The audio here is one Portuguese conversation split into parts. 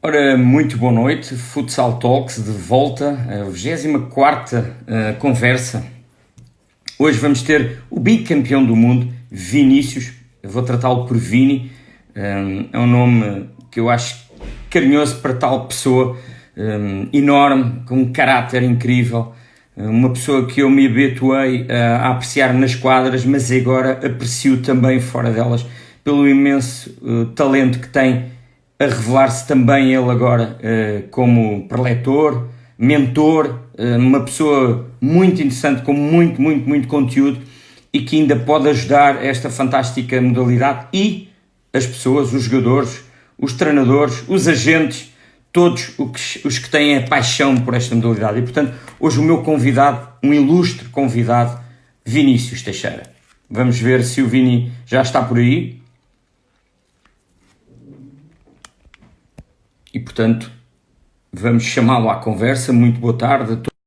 Ora, muito boa noite, Futsal Talks de volta, a 24ª conversa. Hoje vamos ter o bicampeão do mundo, Vinícius. Eu vou tratá-lo por Vini. É um nome que eu acho carinhoso para tal pessoa, enorme, com um caráter incrível. Uma pessoa que eu me habituei a apreciar nas quadras, mas agora aprecio também fora delas, pelo imenso talento que tem a revelar-se também ele agora como preletor, mentor, uma pessoa muito interessante, com muito conteúdo e que ainda pode ajudar esta fantástica modalidade e as pessoas, os jogadores, os treinadores, os agentes, todos os que têm a paixão por esta modalidade. E, portanto, hoje o meu convidado, um ilustre convidado, Vinícius Teixeira. Vamos ver se o Vini já está por aí. E, portanto, vamos chamá-lo à conversa. Muito boa tarde a todos.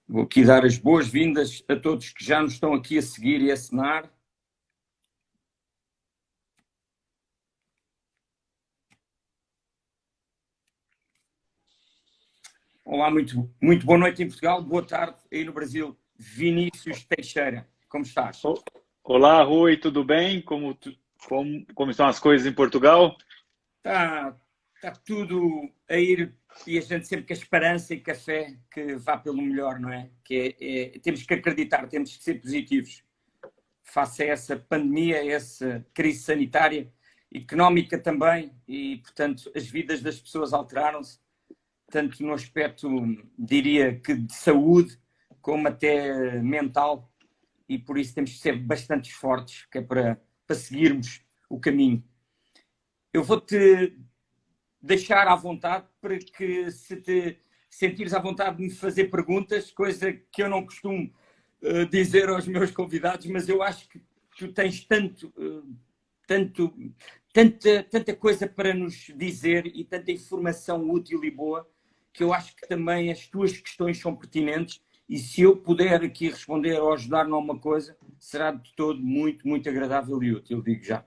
Vou aqui dar as boas-vindas a todos que já nos estão aqui a seguir e a assinar. Olá, muito boa noite em Portugal, boa tarde aí no Brasil. Vinícius Teixeira, como estás? Olá, Rui, tudo bem? Como estão as coisas em Portugal? Está tudo a ir e a gente sempre com a esperança e com a fé que vá pelo melhor, não é? Temos que acreditar, temos que ser positivos face a essa pandemia, a essa crise sanitária, económica também, e portanto as vidas das pessoas alteraram-se, tanto no aspecto, diria que de saúde, como até mental, e por isso temos que ser bastante fortes, que é para seguirmos o caminho. Eu vou-te deixar à vontade para que, se te sentires à vontade de me fazer perguntas, coisa que eu não costumo dizer aos meus convidados, mas eu acho que tu tens tanto, tanta coisa para nos dizer e tanta informação útil e boa, que eu acho que também as tuas questões são pertinentes, e se eu puder aqui responder ou ajudar em alguma coisa, será de todo muito agradável e útil, digo já.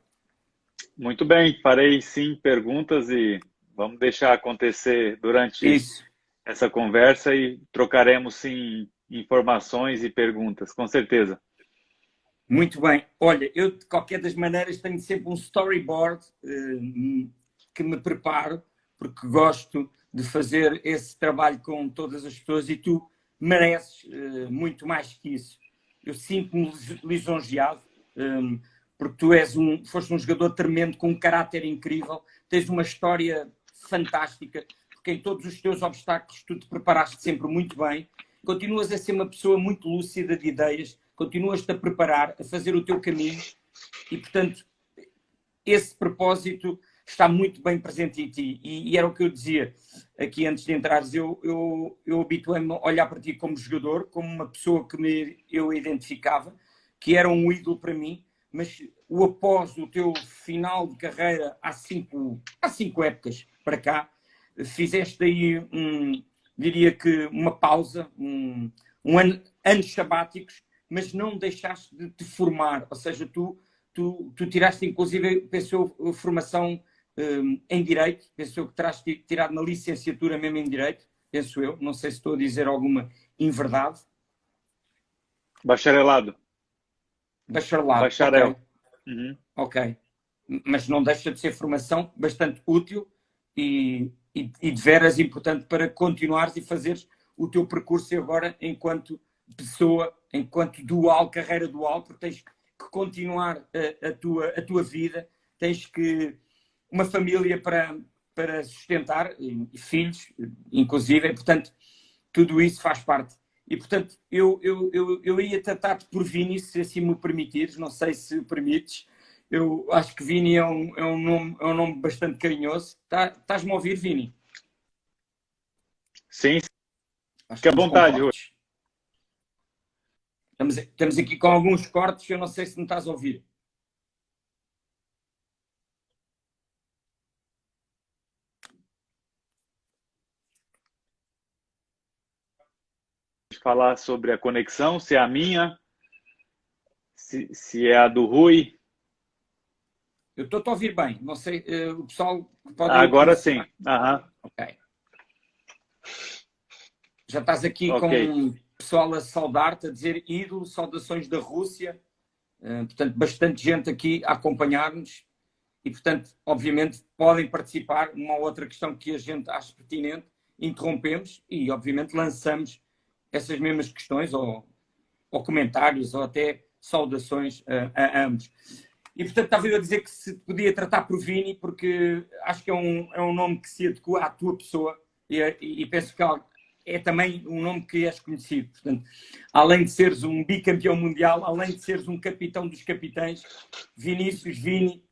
Muito bem, farei sim perguntas e vamos deixar acontecer durante Isso. essa conversa e trocaremos sim informações e perguntas, com certeza. Muito bem. Olha, eu de qualquer das maneiras tenho sempre um storyboard que me preparo, porque gosto de fazer esse trabalho com todas as pessoas e tu mereces muito mais que isso. Eu sinto-me lisonjeado, porque tu foste um jogador tremendo, com um caráter incrível, tens uma história fantástica, porque em todos os teus obstáculos tu te preparaste sempre muito bem, continuas a ser uma pessoa muito lúcida de ideias, continuas-te a preparar, a fazer o teu caminho e, portanto, esse propósito está muito bem presente em ti. E era o que eu dizia aqui antes de entrares. Eu habituei-me a olhar para ti como jogador, como uma pessoa que eu identificava, que era um ídolo para mim, mas após o teu final de carreira, há cinco épocas para cá, fizeste aí, diria que uma pausa, anos sabáticos, mas não deixaste de te formar, ou seja, tu tiraste inclusive, penso eu, formação em Direito, penso eu que terás tirado na licenciatura mesmo em Direito, penso eu, não sei se estou a dizer alguma inverdade. Bacharelado, Bacharelado, ok, bacharel. Uhum. ok. Mas não deixa de ser formação bastante útil e de veras importante para continuares e fazeres o teu percurso agora enquanto pessoa, enquanto dual, carreira dual, porque tens que continuar a tua vida, tens que uma família para sustentar, e filhos, inclusive, e, portanto, tudo isso faz parte. E, portanto, eu ia tratar-te por Vini, se assim me permitires, não sei se permites. Eu acho que Vini é um nome bastante carinhoso. Estás-me a ouvir, Vini? Sim, Acho que fique à estamos com vontade, Rui. cortes. Estamos aqui com alguns cortes, eu não sei se me estás a ouvir. Falar sobre a conexão, se é a minha, se é a do Rui. Eu estou a ouvir bem. Não sei, o pessoal pode Agora ouvir. sim. Aham. Ok. Já estás aqui com Ok. o pessoal a saudar-te, a dizer ídolo, saudações da Rússia. Portanto, bastante gente aqui a acompanhar-nos. E, portanto, obviamente, podem participar. Uma outra questão que a gente acha pertinente, interrompemos e, obviamente, lançamos essas mesmas questões ou comentários ou até saudações a ambos. E, portanto, estava eu a dizer que se podia tratar por Vini, porque acho que é um nome que se adequa à tua pessoa e penso que é também um nome que és conhecido. Portanto, além de seres um bicampeão mundial, além de seres um capitão dos capitães, Vinícius, Vini,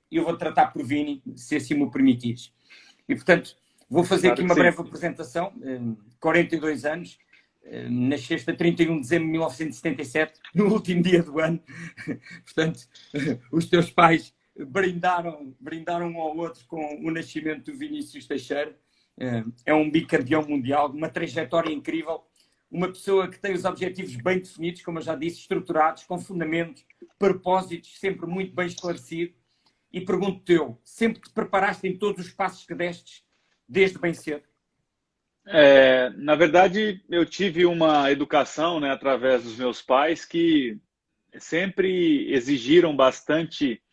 eu vou tratar por Vini, se assim me permitires. E, portanto, vou fazer Claro aqui que uma sim. breve apresentação. 42 anos, nasceste a 31 de dezembro de 1977, no último dia do ano. Portanto, os teus pais brindaram um ao outro com o nascimento do Vinícius Teixeira. É um bicampeão mundial, uma trajetória incrível, uma pessoa que tem os objetivos bem definidos, como eu já disse, estruturados, com fundamentos, propósitos, sempre muito bem esclarecido. E pergunto-te eu, sempre te preparaste em todos os passos que destes, desde bem cedo? Na verdade, eu tive uma educação, né, através dos meus pais que sempre exigiram bastante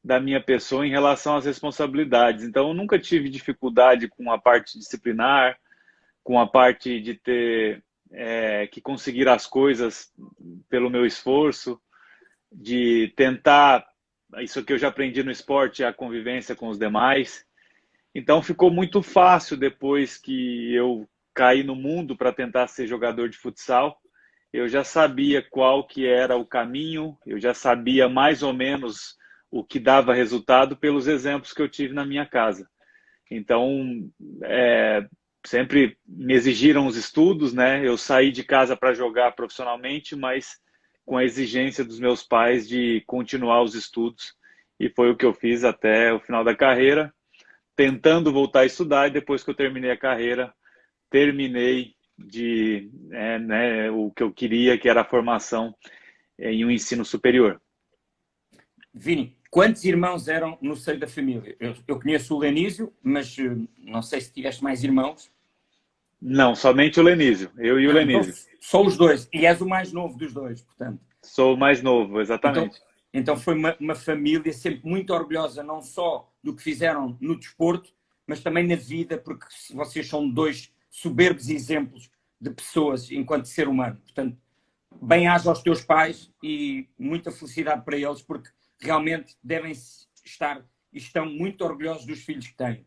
da minha pessoa em relação às responsabilidades. Então, eu nunca tive dificuldade com a parte disciplinar, com a parte de ter que conseguir as coisas pelo meu esforço, de tentar, isso que eu já aprendi no esporte, a convivência com os demais. Então, ficou muito fácil depois que eu caí no mundo para tentar ser jogador de futsal. Eu já sabia qual que era o caminho, eu já sabia mais ou menos o que dava resultado pelos exemplos que eu tive na minha casa. Então, sempre me exigiram os estudos, né? Eu saí de casa para jogar profissionalmente, mas com a exigência dos meus pais de continuar os estudos. E foi o que eu fiz até o final da carreira, tentando voltar a estudar. E depois que eu terminei a carreira, terminei o que eu queria, que era a formação em um ensino superior. Vini, quantos irmãos eram no seio da família? Eu conheço o Lenísio, mas não sei se tiveste mais irmãos. Não, somente o Lenísio, eu e o Então Lenísio. só os dois. E és o mais novo dos dois, portanto. Sou o mais novo, Então, exatamente. então foi uma família sempre muito orgulhosa, não só do que fizeram no desporto, mas também na vida, porque vocês são dois soberbos exemplos de pessoas enquanto ser humano. Portanto, bem-aja aos teus pais e muita felicidade para eles, porque realmente devem estar e estão muito orgulhosos dos filhos que têm.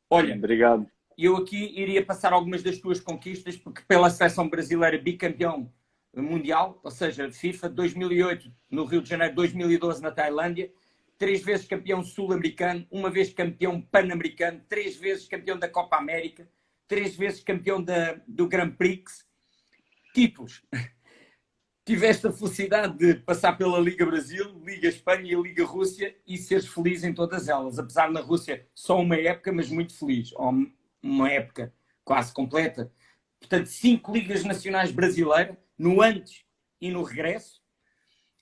Olha, obrigado. Eu aqui iria passar algumas das tuas conquistas, porque pela seleção brasileira bicampeão mundial, ou seja, FIFA 2008 no Rio de Janeiro, 2012 na Tailândia, 3 vezes campeão sul-americano, 1 vez campeão pan-americano, 3 vezes campeão da Copa América, 3 vezes campeão do Grand Prix. Títulos. Tiveste a felicidade de passar pela Liga Brasil, Liga Espanha e Liga Rússia e seres feliz em todas elas. Apesar na Rússia só uma época, mas muito feliz. Uma época quase completa. Portanto, 5 ligas nacionais brasileiras, no antes e no regresso.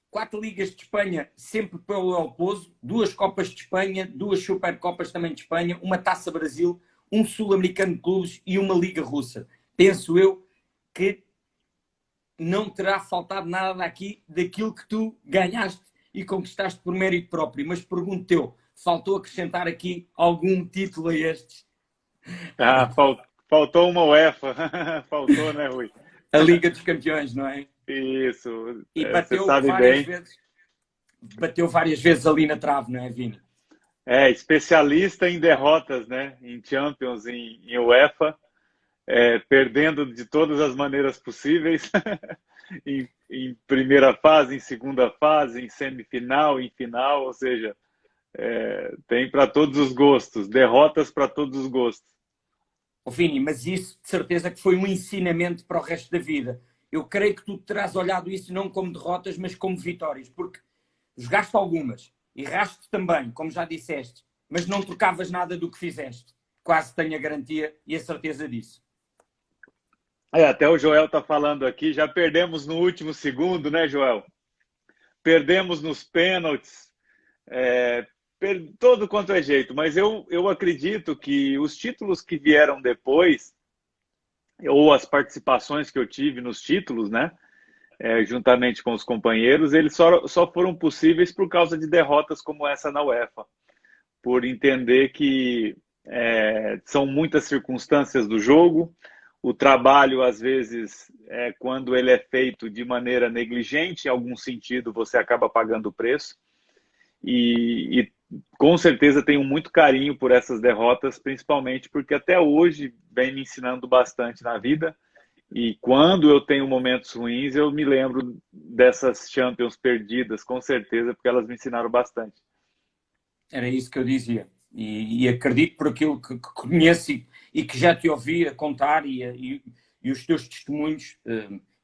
4 ligas de Espanha, sempre pelo El Pozo. 2 Copas de Espanha, 2 Supercopas também de Espanha. Uma Taça Brasil, um Sul-Americano de Clubes e uma Liga Russa. Penso eu que não terá faltado nada daqui daquilo que tu ganhaste e conquistaste por mérito próprio. Mas pergunto-te, faltou acrescentar aqui algum título a estes? Faltou uma UEFA. Faltou, né, Rui? A Liga dos Campeões, não é? Isso, E você sabe bem. Bateu várias vezes ali na trave, não é, Vini? Especialista em derrotas, né? Em Champions, em UEFA, perdendo de todas as maneiras possíveis. em primeira fase, em segunda fase, em semifinal, em final, ou seja, tem para todos os gostos, derrotas para todos os gostos. Vini, mas isso de certeza que foi um ensinamento para o resto da vida. Eu creio que tu terás olhado isso não como derrotas, mas como vitórias, porque jogaste algumas, erraste também, como já disseste, mas não trocavas nada do que fizeste. Quase tenho a garantia e a certeza disso. Até o Joel está falando aqui, já perdemos no último segundo, né, Joel? Perdemos nos pênaltis, todo quanto é jeito, mas eu acredito que os títulos que vieram depois, ou as participações que eu tive nos títulos, né, juntamente com os companheiros, eles só foram possíveis por causa de derrotas como essa na UEFA, por entender que são muitas circunstâncias do jogo, o trabalho, às vezes, quando ele é feito de maneira negligente, em algum sentido, você acaba pagando o preço. E com certeza tenho muito carinho por essas derrotas, principalmente porque até hoje vem me ensinando bastante na vida. E quando eu tenho momentos ruins, eu me lembro dessas Champions perdidas, com certeza, porque elas me ensinaram bastante. Era isso que eu dizia. E acredito por aquilo que conheço e que já te ouvi a contar e os teus testemunhos.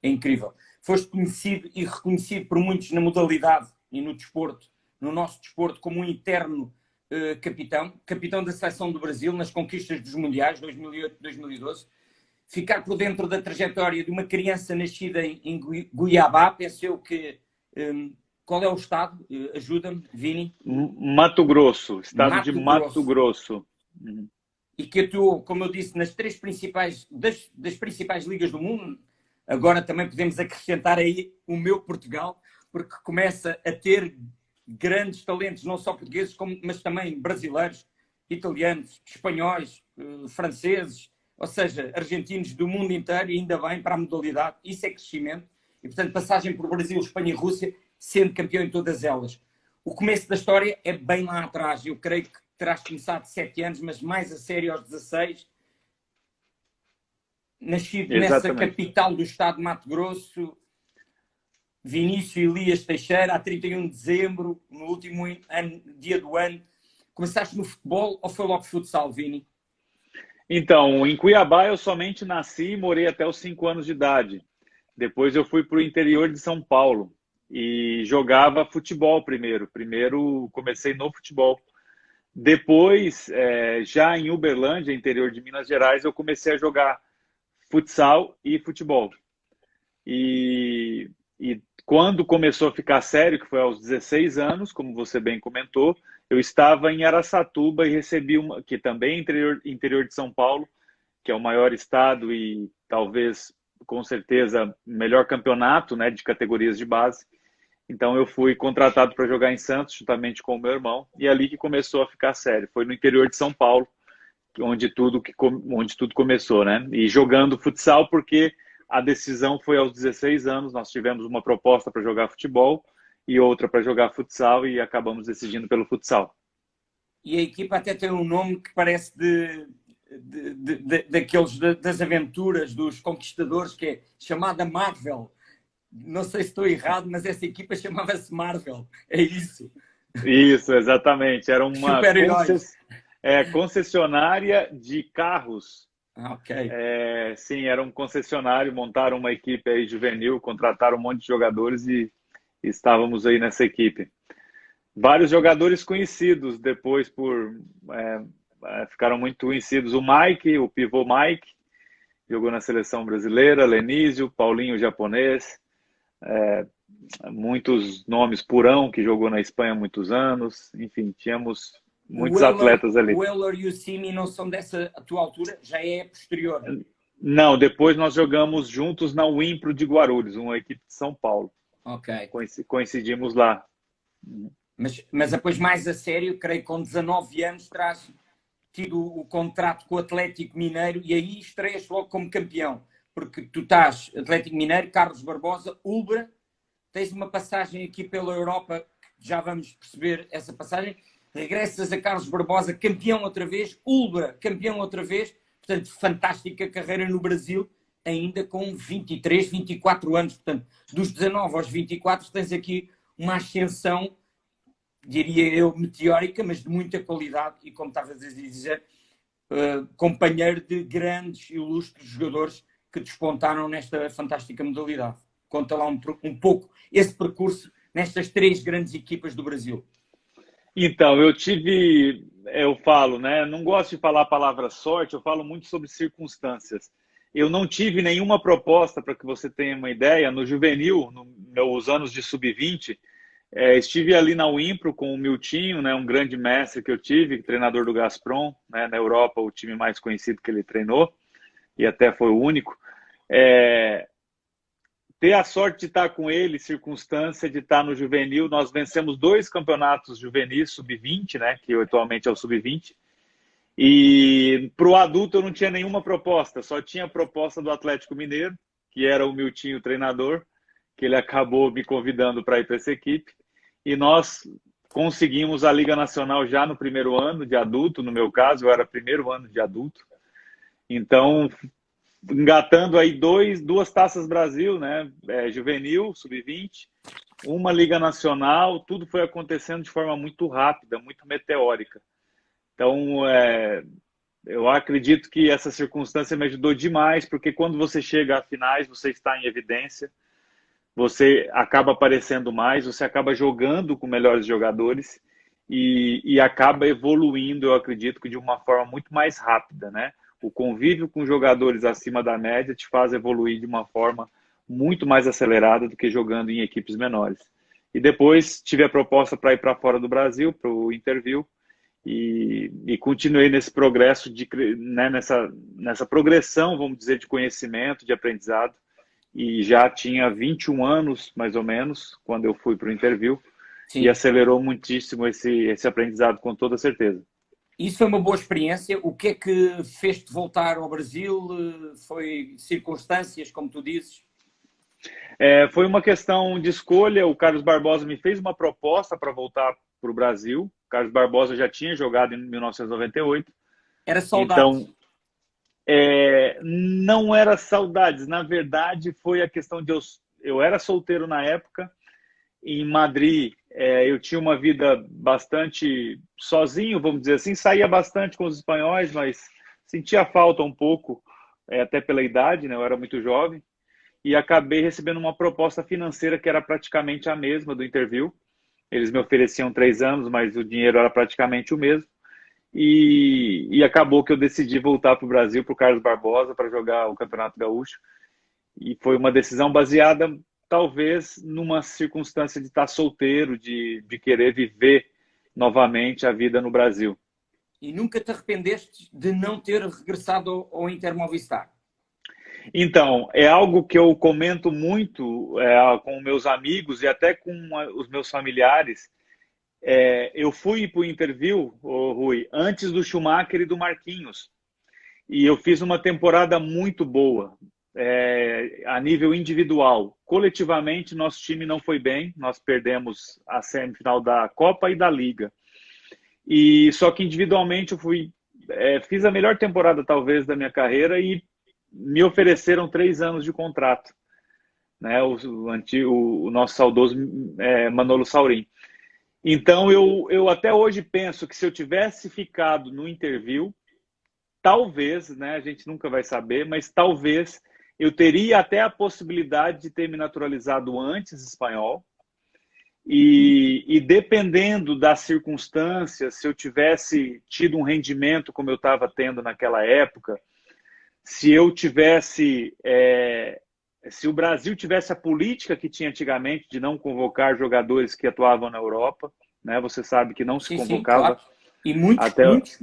É incrível. Foste conhecido e reconhecido por muitos na modalidade e no desporto, no nosso desporto, como um eterno capitão da seleção do Brasil nas conquistas dos Mundiais 2008 e 2012. Ficar por dentro da trajetória de uma criança nascida em Goiabá, pensou que... qual é o estado? Ajuda-me, Vini. Mato Grosso, estado de Mato Grosso. E que atuou, como eu disse, nas três principais, das principais ligas do mundo. Agora também podemos acrescentar aí o meu Portugal, porque começa a ter grandes talentos, não só portugueses, mas também brasileiros, italianos, espanhóis, franceses, ou seja, argentinos do mundo inteiro, e ainda bem para a modalidade. Isso é crescimento. E, portanto, passagem por Brasil, Espanha e Rússia, sendo campeão em todas elas. O começo da história é bem lá atrás. Eu creio que terás começado 7 anos, mas mais a sério aos 16. Nascido nessa capital do estado de Mato Grosso, Vinícius Elias Teixeira, a 31 de dezembro, no último dia do ano. Começaste no futebol ou foi logo futsal, Vini? Então, em Cuiabá eu somente nasci e morei até os 5 anos de idade. Depois eu fui para o interior de São Paulo e jogava futebol primeiro. Primeiro comecei no futebol. Depois, já em Uberlândia, interior de Minas Gerais, eu comecei a jogar futsal e futebol. E quando começou a ficar sério, que foi aos 16 anos, como você bem comentou, eu estava em Araçatuba e recebi que também é interior de São Paulo, que é o maior estado e talvez, com certeza, melhor campeonato, né, de categorias de base. Então eu fui contratado para jogar em Santos, juntamente com o meu irmão, e ali que começou a ficar sério. Foi no interior de São Paulo, onde tudo começou, né? E jogando futsal, porque a decisão foi aos 16 anos, nós tivemos uma proposta para jogar futebol e outra para jogar futsal e acabamos decidindo pelo futsal. E a equipa até tem um nome que parece daqueles das aventuras, dos conquistadores, que é chamada Marvel. Não sei se estou errado, mas essa equipa chamava-se Marvel. É isso? Isso, exatamente. Era uma concessionária de carros. Ok. Sim, era um concessionário, montaram uma equipe aí juvenil, contrataram um monte de jogadores e estávamos aí nessa equipe. Vários jogadores conhecidos depois ficaram muito conhecidos. O Mike, o pivô Mike, jogou na seleção brasileira, Lenísio, Paulinho japonês, muitos nomes, Purão, que jogou na Espanha há muitos anos, enfim, tínhamos muitos atletas ali. O Eller e o Simi não são dessa tua altura? Já é posterior? Não, depois nós jogamos juntos na Wimpro de Guarulhos, uma equipe de São Paulo. Ok. Coincidimos lá. Mas depois, mais a sério, creio que com 19 anos terás tido o contrato com o Atlético Mineiro e aí estreias logo como campeão. Porque tu estás Atlético Mineiro, Carlos Barbosa, Ulbra, tens uma passagem aqui pela Europa, que já vamos perceber essa passagem, regressas a Carlos Barbosa, campeão outra vez, Ulbra, campeão outra vez, portanto, fantástica carreira no Brasil, ainda com 23, 24 anos, portanto, dos 19 aos 24 tens aqui uma ascensão, diria eu, meteórica, mas de muita qualidade e, como estavas a dizer, companheiro de grandes e ilustres jogadores que despontaram nesta fantástica modalidade. Conta lá um pouco esse percurso nestas 3 grandes equipas do Brasil. Então, eu falo, né? Não gosto de falar a palavra sorte, eu falo muito sobre circunstâncias. Eu não tive nenhuma proposta, para que você tenha uma ideia, no juvenil, nos meus anos de sub-20, Estive ali na Wimpro com o Miltinho, né, um grande mestre que eu tive, treinador do Gazprom, né, na Europa, o time mais conhecido que ele treinou, e até foi o único. Ter a sorte de estar com ele, circunstância de estar no juvenil, nós vencemos 2 campeonatos juvenis, sub-20, né, que atualmente é o sub-20, e para o adulto eu não tinha nenhuma proposta, só tinha a proposta do Atlético Mineiro, que era o Miltinho, o treinador, que ele acabou me convidando para ir para essa equipe, e nós conseguimos a Liga Nacional já no primeiro ano de adulto, no meu caso, eu era primeiro ano de adulto, então engatando aí 2 Taças Brasil, né? Juvenil, sub-20, uma Liga Nacional, tudo foi acontecendo de forma muito rápida, muito meteórica. Então, eu acredito que essa circunstância me ajudou demais, porque quando você chega a finais, você está em evidência, você acaba aparecendo mais, você acaba jogando com melhores jogadores e acaba evoluindo, eu acredito, que de uma forma muito mais rápida, né? O convívio com jogadores acima da média te faz evoluir de uma forma muito mais acelerada do que jogando em equipes menores. E depois tive a proposta para ir para fora do Brasil, para o Interview, e continuei nesse progresso, né, nessa progressão, vamos dizer, de conhecimento, de aprendizado. E já tinha 21 anos, mais ou menos, quando eu fui para o Interview, e acelerou muitíssimo esse aprendizado, com toda certeza. Isso foi uma boa experiência. O que é que fez-te voltar ao Brasil? Foi circunstâncias, como tu dizes? Foi uma questão de escolha. O Carlos Barbosa me fez uma proposta para voltar para o Brasil. O Carlos Barbosa já tinha jogado em 1998. Era saudades? Então, não era saudades. Na verdade, foi a questão de eu era solteiro na época. Em Madrid, eu tinha uma vida bastante sozinho, vamos dizer assim. Saía bastante com os espanhóis, mas sentia falta um pouco, até pela idade, né? Eu era muito jovem. E acabei recebendo uma proposta financeira que era praticamente a mesma do Interview. Eles me ofereciam 3 anos, mas o dinheiro era praticamente o mesmo. E acabou que eu decidi voltar para o Brasil, para o Carlos Barbosa, para jogar o Campeonato Gaúcho. E foi uma decisão baseada, talvez, numa circunstância de estar solteiro, de querer viver novamente a vida no Brasil. E nunca te arrependeste de não ter regressado ao Inter Movistar? Então, é algo que eu comento muito com meus amigos e até com os meus familiares. Eu fui para o Interview, Rui, antes do Schumacher e do Marquinhos. E eu fiz uma temporada muito boa, a nível individual. Coletivamente, nosso time não foi bem. Nós perdemos a semifinal da Copa e da Liga. E só que individualmente eu fiz a melhor temporada, talvez, da minha carreira, e me ofereceram 3 anos de contrato, né? O nosso saudoso Manolo Saurin. Então, eu até hoje penso que se eu tivesse ficado no Interview, talvez, né, a gente nunca vai saber, mas talvez eu teria até a possibilidade de ter me naturalizado antes espanhol. E dependendo das circunstâncias, se eu tivesse tido um rendimento como eu estava tendo naquela época, se o Brasil tivesse a política que tinha antigamente de não convocar jogadores que atuavam na Europa, né? Você sabe que não se convocava. Sim, claro. E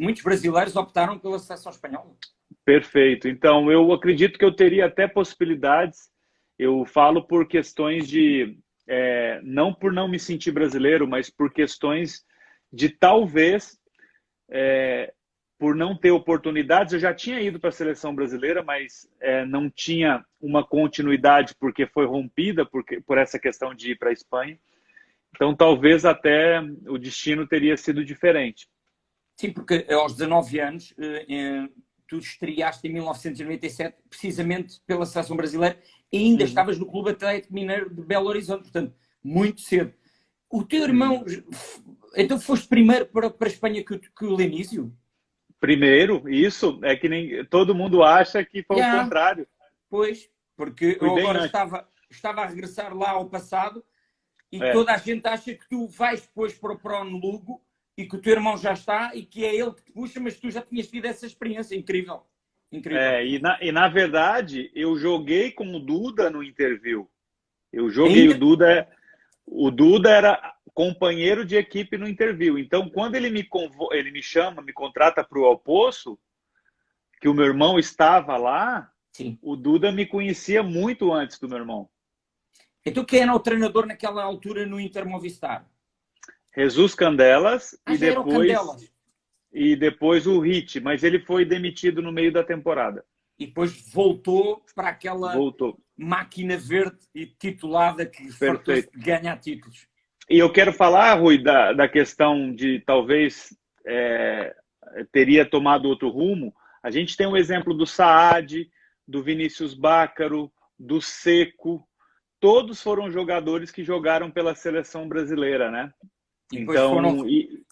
muitos brasileiros optaram pela seleção espanhola. Perfeito. Então, eu acredito que eu teria até possibilidades. Eu falo por questões de... não por não me sentir brasileiro, mas por questões de talvez... por não ter oportunidades. Eu já tinha ido para a seleção brasileira, mas não tinha uma continuidade porque foi rompida por essa questão de ir para a Espanha. Então, talvez até o destino teria sido diferente. Sim, porque aos 19 anos, tu estreaste em 1997, precisamente pela seleção brasileira, e ainda estavas no Clube Atlético Mineiro de Belo Horizonte, portanto, muito cedo. O teu irmão, então foste primeiro para a Espanha que o Lenísio? Primeiro, isso é que nem todo mundo acha que foi o contrário. Pois, porque eu agora estava a regressar lá ao passado e toda a gente acha que tu vais depois para o Pro no Lugo e que o teu irmão já está e que é ele que te puxa, mas tu já tinhas tido essa experiência. Incrível. Incrível. E na verdade, eu joguei com o Duda no Interview. Eu joguei o Duda. O Duda companheiro de equipe no interview. Então, quando ele me chama, me contrata para o Alpoço, que o meu irmão estava lá, Sim. o Duda me conhecia muito antes do meu irmão. Então quem era o treinador naquela altura no Inter Movistar? Jesus Candelas Ah, já era o Candelas. e depois o Hit, mas ele foi demitido no meio da temporada. E depois voltou para aquela Voltou. máquina verde e titulada que fartou-se de ganhar títulos. E eu quero falar, Rui, da questão de talvez teria tomado outro rumo. A gente tem um exemplo do Saad, do Vinícius Bácaro, do Seco. Todos foram jogadores que jogaram pela seleção brasileira, né? Então, e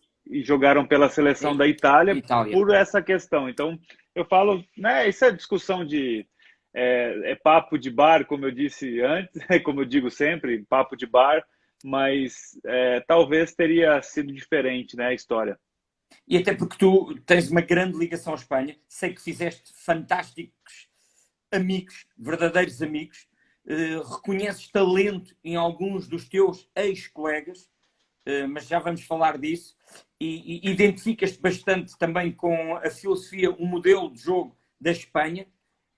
jogaram pela seleção da Itália por essa questão. Então, eu falo, né? Isso é discussão de papo de bar, como eu disse antes, como eu digo sempre, papo de bar, mas talvez teria sido diferente, né, a história. E até porque tu tens uma grande ligação à Espanha, sei que fizeste fantásticos amigos, verdadeiros amigos, reconheces talento em alguns dos teus ex-colegas, mas já vamos falar disso, e identificas-te bastante também com a filosofia, o modelo de jogo da Espanha,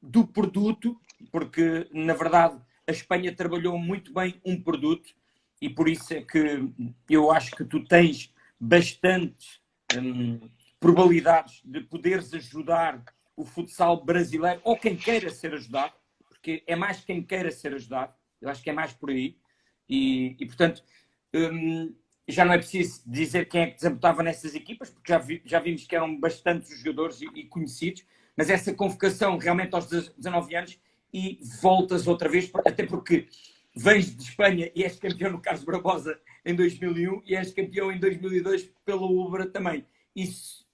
do produto, porque na verdade a Espanha trabalhou muito bem um produto, e por isso é que eu acho que tu tens bastantes probabilidades de poderes ajudar o futsal brasileiro, ou quem queira ser ajudado, porque é mais quem queira ser ajudado, eu acho que é mais por aí, e portanto já não é preciso dizer quem é que desabotava nessas equipas, porque já vimos que eram bastantes jogadores e conhecidos, mas essa convocação realmente aos 19 anos e voltas outra vez, até porque vens de Espanha e és campeão no Carlos Barbosa em 2001 e és campeão em 2002 pela Ubra também. Isso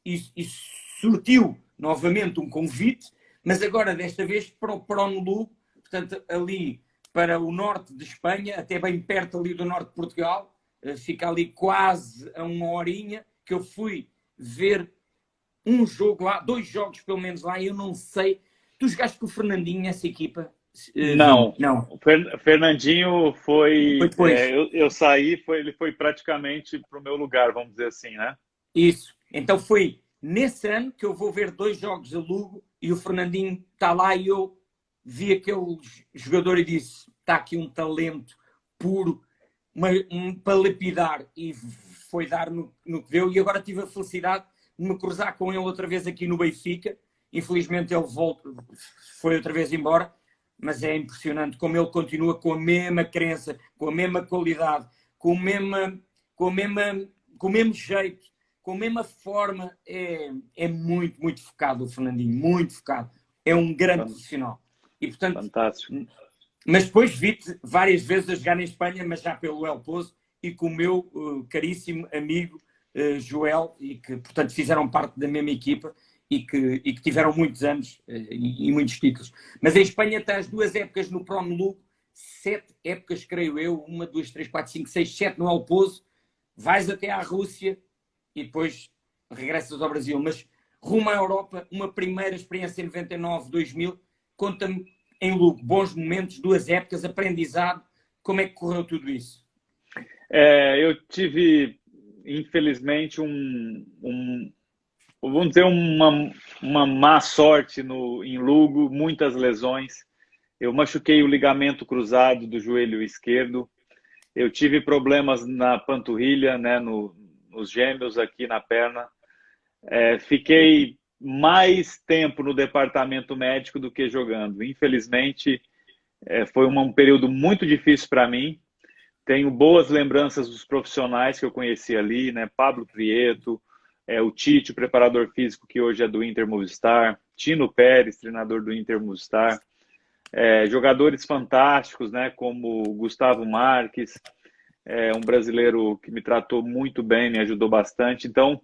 surtiu novamente um convite, mas agora desta vez para o Prono Lugo, portanto ali para o norte de Espanha, até bem perto ali do norte de Portugal, fica ali quase a uma horinha, que eu fui ver um jogo lá, 2 jogos pelo menos lá, e eu não sei. Tu jogaste com o Fernandinho nessa equipa? Não. Não. O Fernandinho foi depois. Eu saí, ele foi praticamente para o meu lugar, vamos dizer assim, né? Isso. Então foi nesse ano que eu vou ver 2 jogos a Lugo e o Fernandinho está lá e eu vi aquele jogador e disse: está aqui um talento puro, para lapidar, e foi dar no que deu. E agora tive a felicidade de me cruzar com ele outra vez aqui no Benfica. Infelizmente ele foi outra vez embora, mas é impressionante como ele continua com a mesma crença, com a mesma qualidade, com o mesmo jeito, com a mesma forma. É muito, muito focado o Fernandinho, muito focado. É um grande profissional. E, portanto, fantástico. Mas depois vi-te várias vezes a jogar na Espanha, mas já pelo El Pozo, e com o meu caríssimo amigo Joel, e que, portanto, fizeram parte da mesma equipa e que tiveram muitos anos e muitos títulos. Mas em Espanha estás 2 épocas no Prono Lugo, 7 épocas, creio eu, 1, 2, 3, 4, 5, 6, 7 no El Pozo, vais até à Rússia e depois regressas ao Brasil. Mas rumo à Europa, uma primeira experiência em 99, 2000, conta-me em Lugo, bons momentos, 2 épocas, aprendizado, como é que correu tudo isso? Eu tive, infelizmente, vamos dizer, uma má sorte em Lugo, muitas lesões. Eu machuquei o ligamento cruzado do joelho esquerdo. Eu tive problemas na panturrilha, né, nos gêmeos aqui na perna. Fiquei mais tempo no departamento médico do que jogando. Infelizmente, foi um período muito difícil para mim. Tenho boas lembranças dos profissionais que eu conheci ali, né? Pablo Prieto, o Tite, o preparador físico que hoje é do Inter Movistar, Tino Pérez, treinador do Inter Movistar, jogadores fantásticos, né? Como Gustavo Marques, um brasileiro que me tratou muito bem, me ajudou bastante. Então,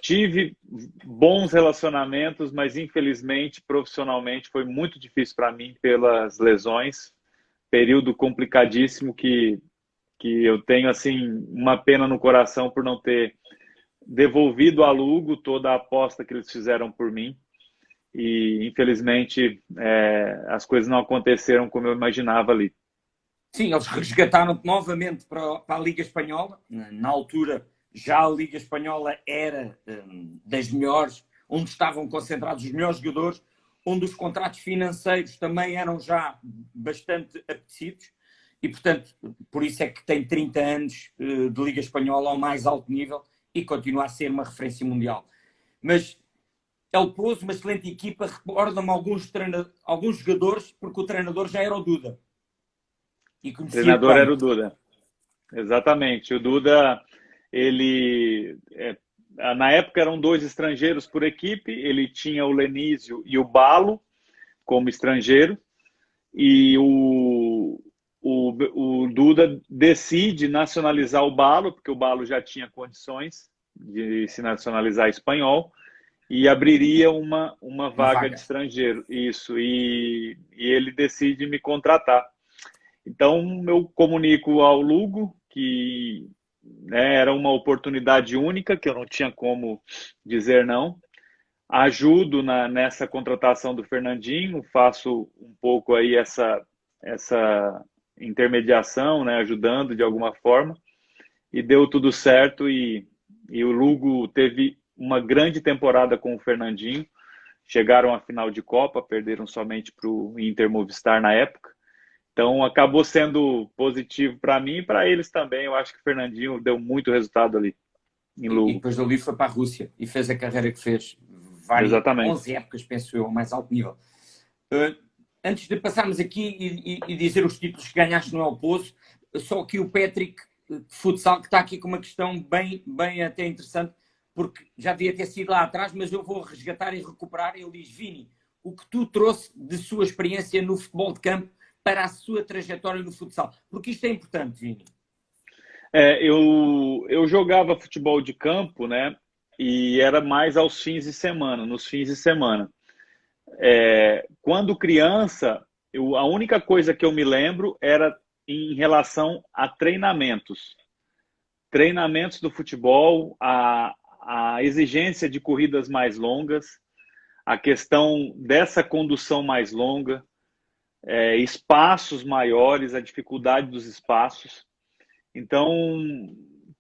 tive bons relacionamentos, mas infelizmente, profissionalmente, foi muito difícil para mim pelas lesões. Período complicadíssimo que eu tenho assim uma pena no coração por não ter devolvido a Lugo toda a aposta que eles fizeram por mim. E infelizmente as coisas não aconteceram como eu imaginava ali. Sim, eles resgataram novamente para a Liga Espanhola. Na altura, já a Liga Espanhola era das melhores, onde estavam concentrados os melhores jogadores, onde os contratos financeiros também eram já bastante apetecidos. E, portanto, por isso é que tem 30 anos de Liga Espanhola ao mais alto nível e continua a ser uma referência mundial. Mas El Pozo, uma excelente equipa, recorda-me alguns jogadores, porque o treinador já era o Duda. E O conhecia treinador bem. era o Duda. Exatamente. O Duda, ele... na época eram dois estrangeiros por equipe, ele tinha o Lenísio e o Balo como estrangeiro, e o Duda decide nacionalizar o Balo, porque o Balo já tinha condições de se nacionalizar espanhol, e abriria uma vaga de estrangeiro. Isso, e ele decide me contratar. Então, eu comunico ao Lugo que, né, era uma oportunidade única, que eu não tinha como dizer não. Ajudo nessa contratação do Fernandinho, faço um pouco aí essa intermediação, né, ajudando de alguma forma, e deu tudo certo, e o Lugo teve uma grande temporada com o Fernandinho, chegaram à final de Copa, perderam somente para o Inter Movistar na época, então acabou sendo positivo para mim e para eles também. Eu acho que o Fernandinho deu muito resultado ali em E Lugo. depois dali foi para a Rússia e fez a carreira que fez. Várias, Exatamente. 11 épocas, penso eu, ao mais alto nível. Antes de passarmos aqui e dizer os títulos que ganhaste no El Pozo, só aqui o Patrick de futsal, que está aqui com uma questão bem até interessante, porque já devia ter sido lá atrás, mas eu vou resgatar e recuperar. Ele diz: Vini, o que tu trouxe de sua experiência no futebol de campo para a sua trajetória no futsal? Porque isto é importante, Vini. Eu jogava futebol de campo, né? E era mais aos fins de semana, nos fins de semana. Quando criança, a única coisa que eu me lembro era em relação a treinamentos. Treinamentos do futebol, a exigência de corridas mais longas, a questão dessa condução mais longa, espaços maiores, a dificuldade dos espaços. Então,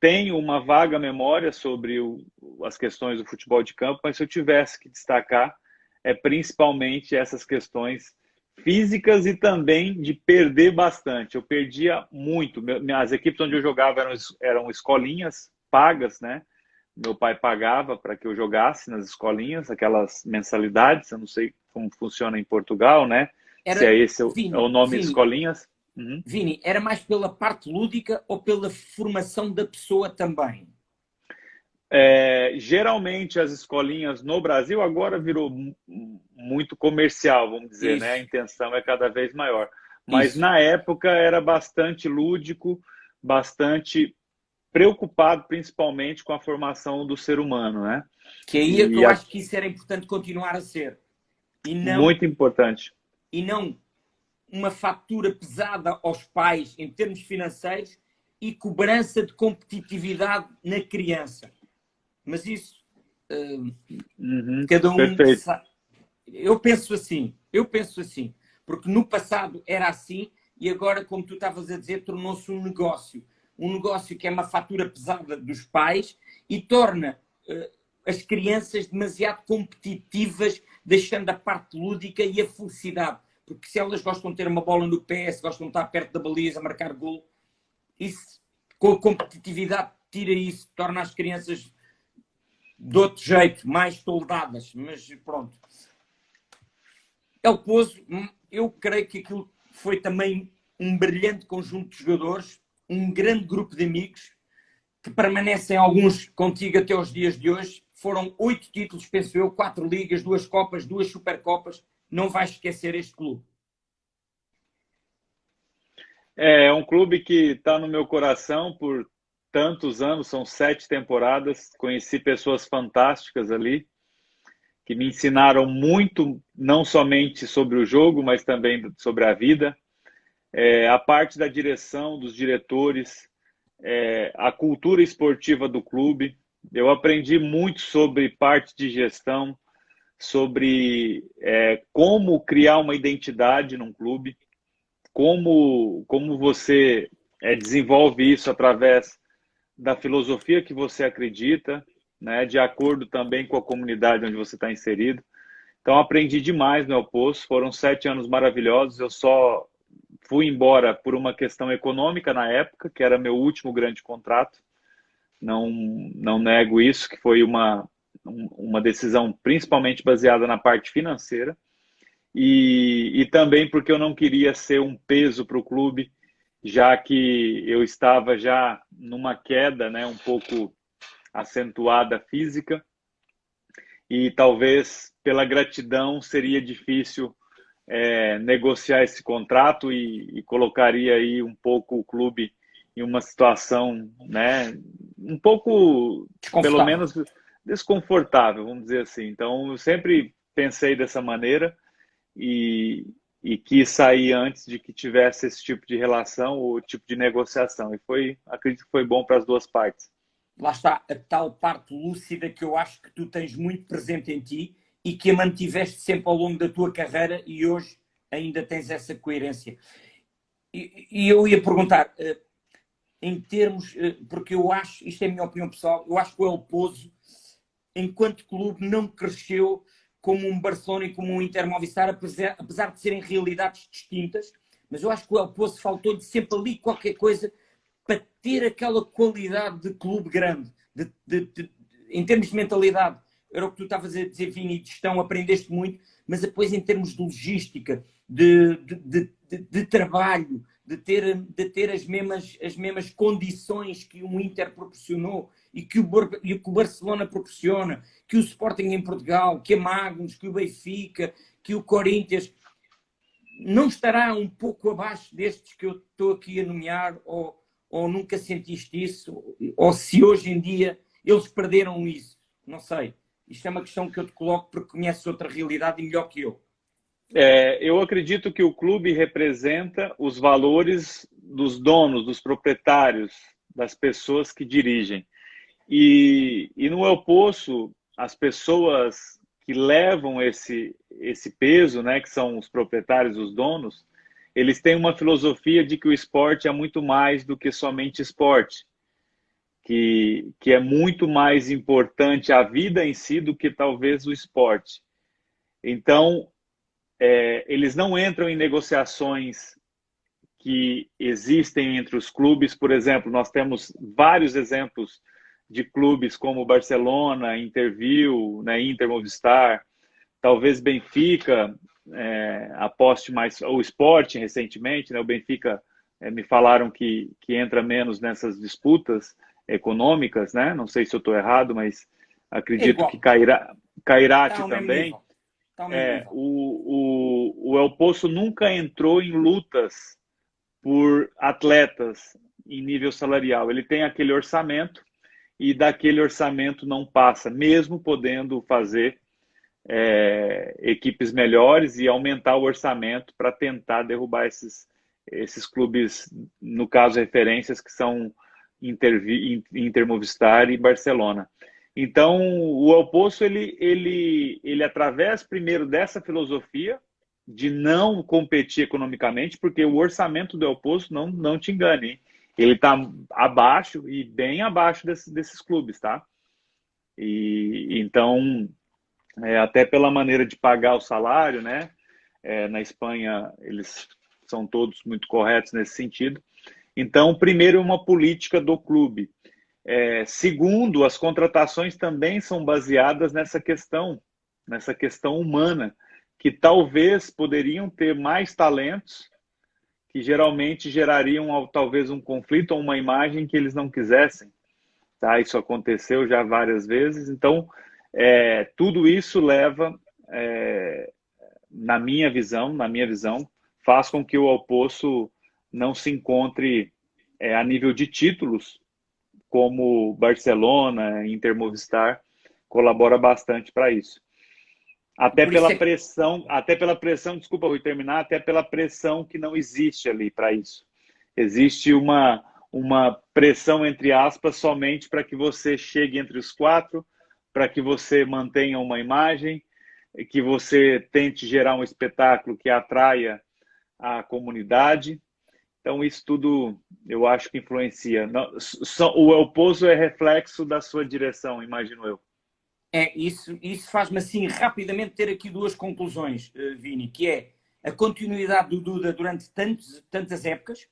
tenho uma vaga memória sobre as questões do futebol de campo, mas se eu tivesse que destacar, principalmente essas questões físicas e também de perder bastante. Eu perdia muito. As equipes onde eu jogava eram escolinhas pagas, né? Meu pai pagava para que eu jogasse nas escolinhas, aquelas mensalidades. Eu não sei como funciona em Portugal, né? Se é esse o nome de escolinhas. Uhum. Vini, era mais pela parte lúdica ou pela formação da pessoa também? Geralmente as escolinhas no Brasil agora virou muito comercial, vamos dizer, Isso. né? A intenção é cada vez maior. Mas Isso. na época era bastante lúdico, bastante preocupado principalmente com a formação do ser humano, né? Que aí é que eu acho que isso era importante continuar a ser. E não, muito importante. E não uma fatura pesada aos pais em termos financeiros e cobrança de competitividade na criança. Mas isso, cada um perfeito. sabe. Eu penso assim, porque no passado era assim e agora, como tu estavas a dizer, tornou-se um negócio que é uma fatura pesada dos pais e torna as crianças demasiado competitivas, deixando a parte lúdica e a felicidade. Porque se elas gostam de ter uma bola no pé, se gostam de estar perto da baliza, marcar golo, isso, com a competitividade, tira isso, torna as crianças de outro jeito, mais toldadas. Mas pronto. El Pozo, eu creio que aquilo foi também um brilhante conjunto de jogadores, um grande grupo de amigos, que permanecem alguns contigo até os dias de hoje. Foram 8 títulos, penso eu, 4 ligas, 2 copas, 2 supercopas. Não vais esquecer este clube. É um clube que está no meu coração por tantos anos, são 7 temporadas. Conheci pessoas fantásticas ali, que me ensinaram muito, não somente sobre o jogo, mas também sobre a vida. A parte da direção, dos diretores, a cultura esportiva do clube. Eu aprendi muito sobre parte de gestão, sobre como criar uma identidade num clube, como você desenvolve isso através da filosofia que você acredita, né, de acordo também com a comunidade onde você está inserido. Então, aprendi demais no El Poço, foram 7 anos maravilhosos, eu só fui embora por uma questão econômica na época, que era meu último grande contrato, não nego isso, que foi uma decisão principalmente baseada na parte financeira, e também porque eu não queria ser um peso para o clube, já que eu estava já numa queda, né, um pouco acentuada física, e talvez pela gratidão seria difícil negociar esse contrato e colocaria aí um pouco o clube em uma situação, né, um pouco, pelo Desconfortável. menos, desconfortável, vamos dizer assim. Então, eu sempre pensei dessa maneira e, e quis sair antes de que tivesse esse tipo de relação ou tipo de negociação. E foi, acredito que foi bom para as duas partes. Lá está a tal parte lúcida que eu acho que tu tens muito presente em ti e que a mantiveste sempre ao longo da tua carreira e hoje ainda tens essa coerência. E eu ia perguntar, em termos, porque eu acho, isto é a minha opinião pessoal, eu acho que o El Pozo, enquanto clube, não cresceu como um Barcelona e como um Inter Movistar, apesar de serem realidades distintas, mas eu acho que o El Pozo faltou-lhe sempre ali qualquer coisa para ter aquela qualidade de clube grande, em termos de mentalidade. Era o que tu estavas a dizer, Vini, de gestão, aprendeste muito, mas depois em termos de logística, de trabalho, de ter as mesmas condições que o Inter proporcionou e que o Barcelona proporciona, que o Sporting em Portugal, que a Magnus, que o Benfica, que o Corinthians, não estará um pouco abaixo destes que eu estou aqui a nomear, ou nunca sentiste isso, ou se hoje em dia eles perderam isso, não sei. Isto é uma questão que eu te coloco porque conheces outra realidade e melhor que eu. Eu acredito que o clube representa os valores dos donos, dos proprietários, das pessoas que dirigem. E no El Poço, as pessoas que levam esse peso, né, que são os proprietários, os donos, eles têm uma filosofia de que o esporte é muito mais do que somente esporte, que é muito mais importante a vida em si do que talvez o esporte. Então, eles não entram em negociações que existem entre os clubes. Por exemplo, nós temos vários exemplos de clubes como Barcelona, Interview, né, Inter Movistar, talvez Benfica aposte mais, ou Sport recentemente, né, o Benfica me falaram que entra menos nessas disputas econômicas, né? Não sei se eu estou errado, mas É acredito que igual, está Cairate ao mesmo também. nível. Está ao mesmo nível. O El Poço nunca entrou em lutas por atletas em nível salarial. Ele tem aquele orçamento e daquele orçamento não passa, mesmo podendo fazer equipes melhores e aumentar o orçamento para tentar derrubar esses clubes, no caso, referências que são Inter Movistar e Barcelona. Então, o El Poço, ele através primeiro dessa filosofia de não competir economicamente, porque o orçamento do El Poço, não te engane, hein? Ele está abaixo e bem abaixo desses clubes, tá? E então, até pela maneira de pagar o salário, né? Na Espanha, eles são todos muito corretos nesse sentido. Então, primeiro, uma política do clube. Segundo, as contratações também são baseadas nessa questão humana, que talvez poderiam ter mais talentos, que geralmente gerariam talvez um conflito ou uma imagem que eles não quisessem. Tá? Isso aconteceu já várias vezes. Então, tudo isso leva, na minha visão, faz com que o El Poço não se encontre a nível de títulos, como Barcelona, Inter Movistar, colabora bastante para isso. Por isso é que Até pela pressão, desculpa, Rui, terminar, até pela pressão que não existe ali para isso. Existe uma pressão, entre aspas, somente para que você chegue entre os quatro, para que você mantenha uma imagem, que você tente gerar um espetáculo que atraia a comunidade. Então, isso tudo eu acho que influencia. O El Pozo é reflexo da sua direção, imagino eu. Isso faz-me assim rapidamente ter aqui duas conclusões, Vini, que é a continuidade do Duda durante tantas épocas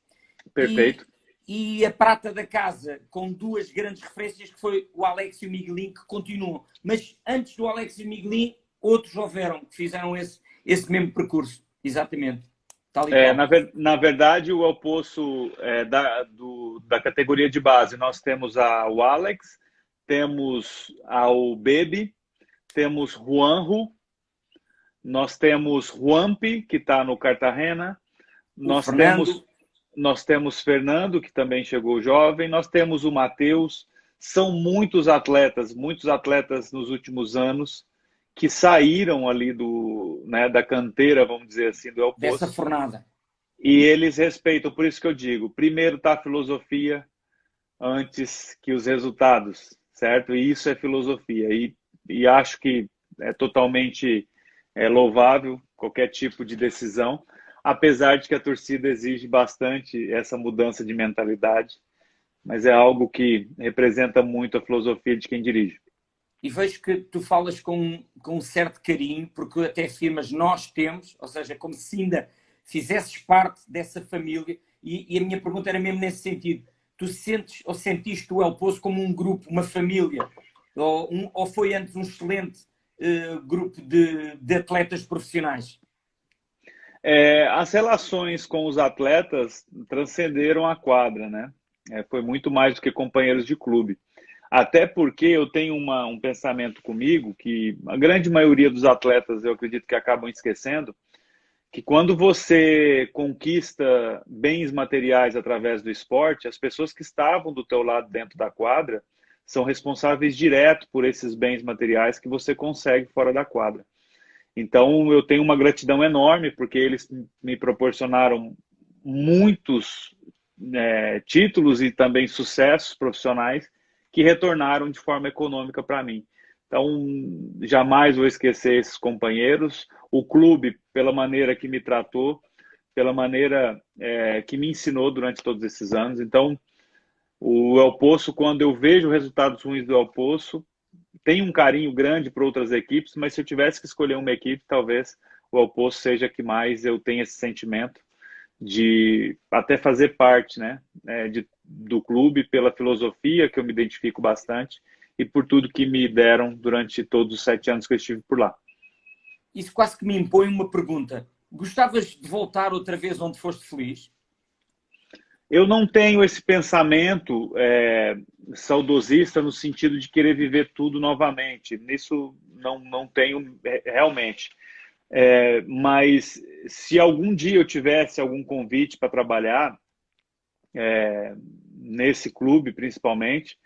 Perfeito. e a prata da casa com duas grandes referências que foi o Alex e o Miguelin, que continuam. Mas antes do Alex e o Miguelin, outros houveram que fizeram esse mesmo percurso. Exatamente. Tal e qual. Na verdade, o El Poço da categoria de base, nós temos o Alex, temos o Bebe, temos Juanjo, nós temos Juanpi, que está no Cartagena, nós temos Fernando, que também chegou jovem, nós temos o Matheus. São muitos atletas nos últimos anos que saíram ali da canteira, vamos dizer assim, do El Poço. Dessa fornada. E eles respeitam, por isso que eu digo, primeiro está a filosofia antes que os resultados, certo? E isso é filosofia. E acho que é totalmente louvável qualquer tipo de decisão, apesar de que a torcida exige bastante essa mudança de mentalidade, mas é algo que representa muito a filosofia de quem dirige. E vejo que tu falas com um certo carinho, porque até afirmas nós temos, ou seja, como se ainda fizesses parte dessa família, e a minha pergunta era mesmo nesse sentido. Tu sentes ou sentiste o El Poço como um grupo, uma família, ou foi antes um excelente grupo de atletas profissionais? As relações com os atletas transcenderam a quadra, né? Foi muito mais do que companheiros de clube. Até porque eu tenho um pensamento comigo que a grande maioria dos atletas, eu acredito que acabam esquecendo, que quando você conquista bens materiais através do esporte, as pessoas que estavam do teu lado dentro da quadra são responsáveis direto por esses bens materiais que você consegue fora da quadra. Então, eu tenho uma gratidão enorme, porque eles me proporcionaram muitos títulos e também sucessos profissionais que retornaram de forma econômica para mim. Então, jamais vou esquecer esses companheiros, o clube, pela maneira que me tratou, pela maneira que me ensinou durante todos esses anos. Então, o El Poço, quando eu vejo resultados ruins do El Poço, tem um carinho grande para outras equipes, mas se eu tivesse que escolher uma equipe, talvez o El Poço seja a que mais eu tenho esse sentimento de até fazer parte, né, do clube, pela filosofia, que eu me identifico bastante, e por tudo que me deram durante todos os 7 anos que eu estive por lá. Isso quase que me impõe uma pergunta. Gostavas de voltar outra vez onde foste feliz? Eu não tenho esse pensamento saudosista no sentido de querer viver tudo novamente. Nisso não tenho realmente. Mas se algum dia eu tivesse algum convite para trabalhar nesse clube, principalmente,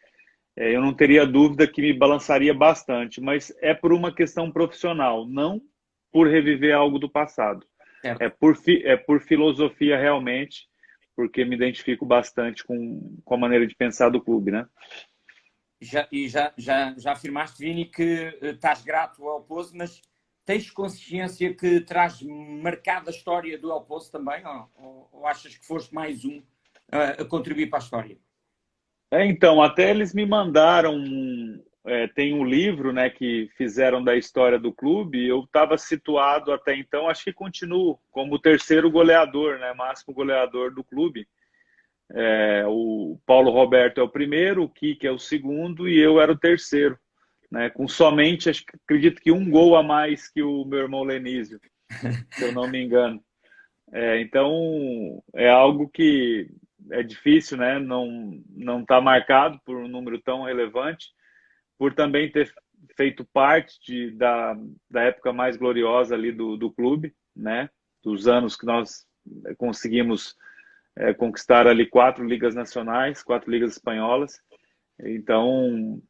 eu não teria dúvida que me balançaria bastante. Mas é por uma questão profissional, não por reviver algo do passado. Certo. É por filosofia realmente, porque me identifico bastante com a maneira de pensar do clube, né? Já afirmaste, Vini, que estás grato ao El Poço, mas tens consciência que terás marcado a história do El Poço também? Ou achas que foste mais um a contribuir para a história? Então, até eles me mandaram tem um livro, né, que fizeram da história do clube. Eu estava situado até então, acho que continuo como o terceiro goleador, né, máximo goleador do clube. O Paulo Roberto é o primeiro, o Kike é o segundo e eu era o terceiro, né, com somente, acredito que um gol a mais que o meu irmão Lenísio, se eu não me engano. Então, é algo que é difícil, né, não tá marcado por um número tão relevante, por também ter feito parte da época mais gloriosa ali do clube, né? Dos anos que nós conseguimos conquistar ali 4 ligas nacionais, 4 ligas espanholas. Então,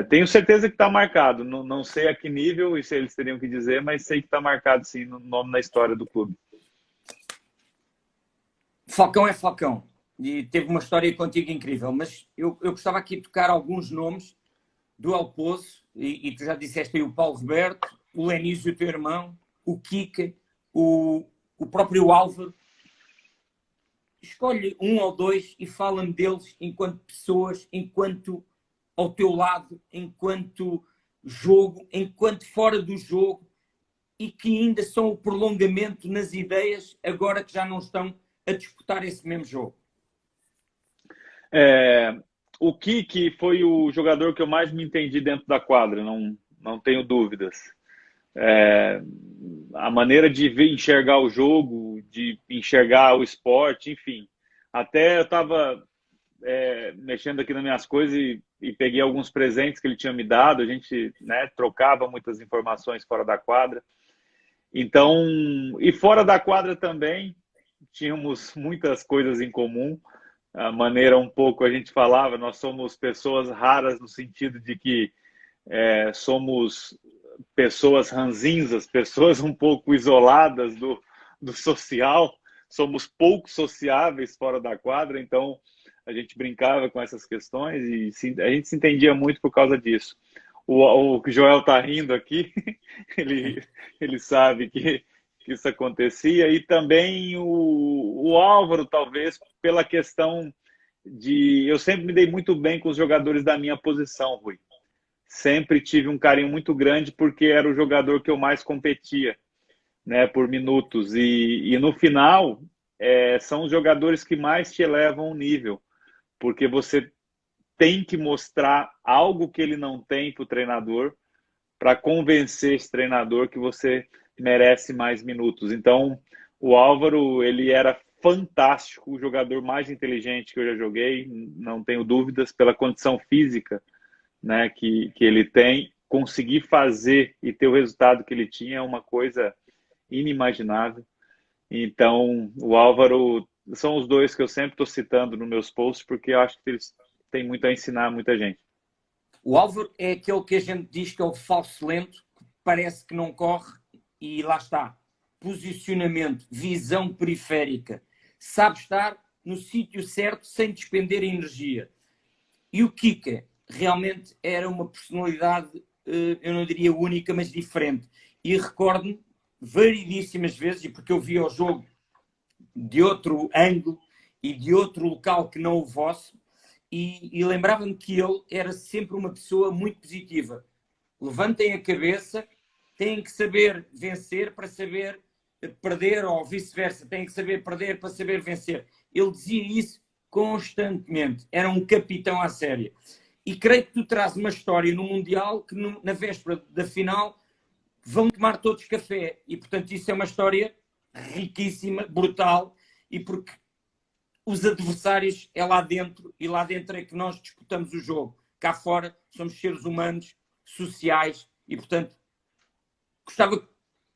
tenho certeza que está marcado. Não sei a que nível, isso eles teriam que dizer, mas sei que está marcado, sim, no nome na história do clube. Falcão é Falcão. E teve uma história contigo incrível. Mas eu gostava aqui de tocar alguns nomes do El Poço, e tu já disseste aí o Paulo Roberto, o Lenísio, o teu irmão, o Kike, o próprio Álvaro, escolhe um ou dois e fala-me deles enquanto pessoas, enquanto ao teu lado, enquanto jogo, enquanto fora do jogo, e que ainda são o prolongamento nas ideias, agora que já não estão a disputar esse mesmo jogo. O Kiki foi o jogador que eu mais me entendi dentro da quadra, não tenho dúvidas. A maneira de enxergar o jogo, de enxergar o esporte, enfim. Até eu estava mexendo aqui nas minhas coisas e peguei alguns presentes que ele tinha me dado. A gente, né, trocava muitas informações fora da quadra. Então, e fora da quadra também, tínhamos muitas coisas em comum. A maneira um pouco a gente falava, nós somos pessoas raras no sentido de que somos pessoas ranzinzas, pessoas um pouco isoladas do social, somos pouco sociáveis fora da quadra, então a gente brincava com essas questões e a gente se entendia muito por causa disso. O Joel está rindo aqui, ele sabe que isso acontecia, e também o Álvaro, talvez, pela questão de... Eu sempre me dei muito bem com os jogadores da minha posição, Rui. Sempre tive um carinho muito grande porque era o jogador que eu mais competia, né, por minutos. E no final, são os jogadores que mais te elevam o nível, porque você tem que mostrar algo que ele não tem para o treinador, para convencer esse treinador que você merece mais minutos. Então, o Álvaro, ele era fantástico, o jogador mais inteligente que eu já joguei, não tenho dúvidas, pela condição física, né, que ele tem. Conseguir fazer e ter o resultado que ele tinha é uma coisa inimaginável. Então, o Álvaro são os dois que eu sempre estou citando nos meus posts, porque eu acho que eles têm muito a ensinar a muita gente. O Álvaro é aquele que a gente diz que é o falso lento, que parece que não corre, e lá está. Posicionamento, visão periférica. Sabe estar no sítio certo sem despender energia. E o Kika realmente era uma personalidade, eu não diria única, mas diferente. E recordo-me variedíssimas vezes, e porque eu via o jogo de outro ângulo e de outro local que não o vosso, e lembrava-me que ele era sempre uma pessoa muito positiva. Levantem a cabeça, têm que saber vencer para saber perder, ou vice-versa, têm que saber perder para saber vencer. Ele dizia isso constantemente. Era um capitão à séria. E creio que tu traz uma história no Mundial que na véspera da final vão tomar todos café. E, portanto, isso é uma história riquíssima, brutal, e porque os adversários é lá dentro, e lá dentro é que nós disputamos o jogo. Cá fora somos seres humanos, sociais, e, portanto, gostava que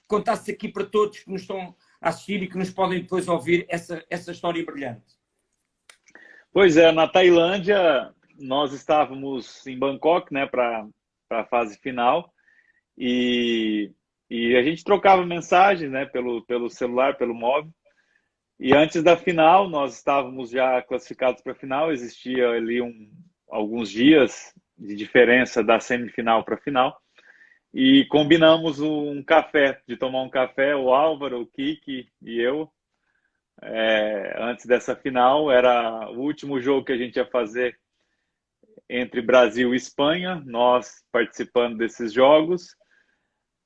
contasse aqui para todos que nos estão a assistir e que nos podem depois ouvir essa história brilhante. Pois é, na Tailândia, nós estávamos em Bangkok, né, para a fase final, e a gente trocava mensagens, né, pelo celular, pelo móvel. E antes da final, nós estávamos já classificados para a final, existia ali alguns dias de diferença da semifinal para a final, e combinamos um café, de tomar um café, o Álvaro, o Kiki e eu, antes dessa final. Era o último jogo que a gente ia fazer entre Brasil e Espanha, nós participando desses jogos.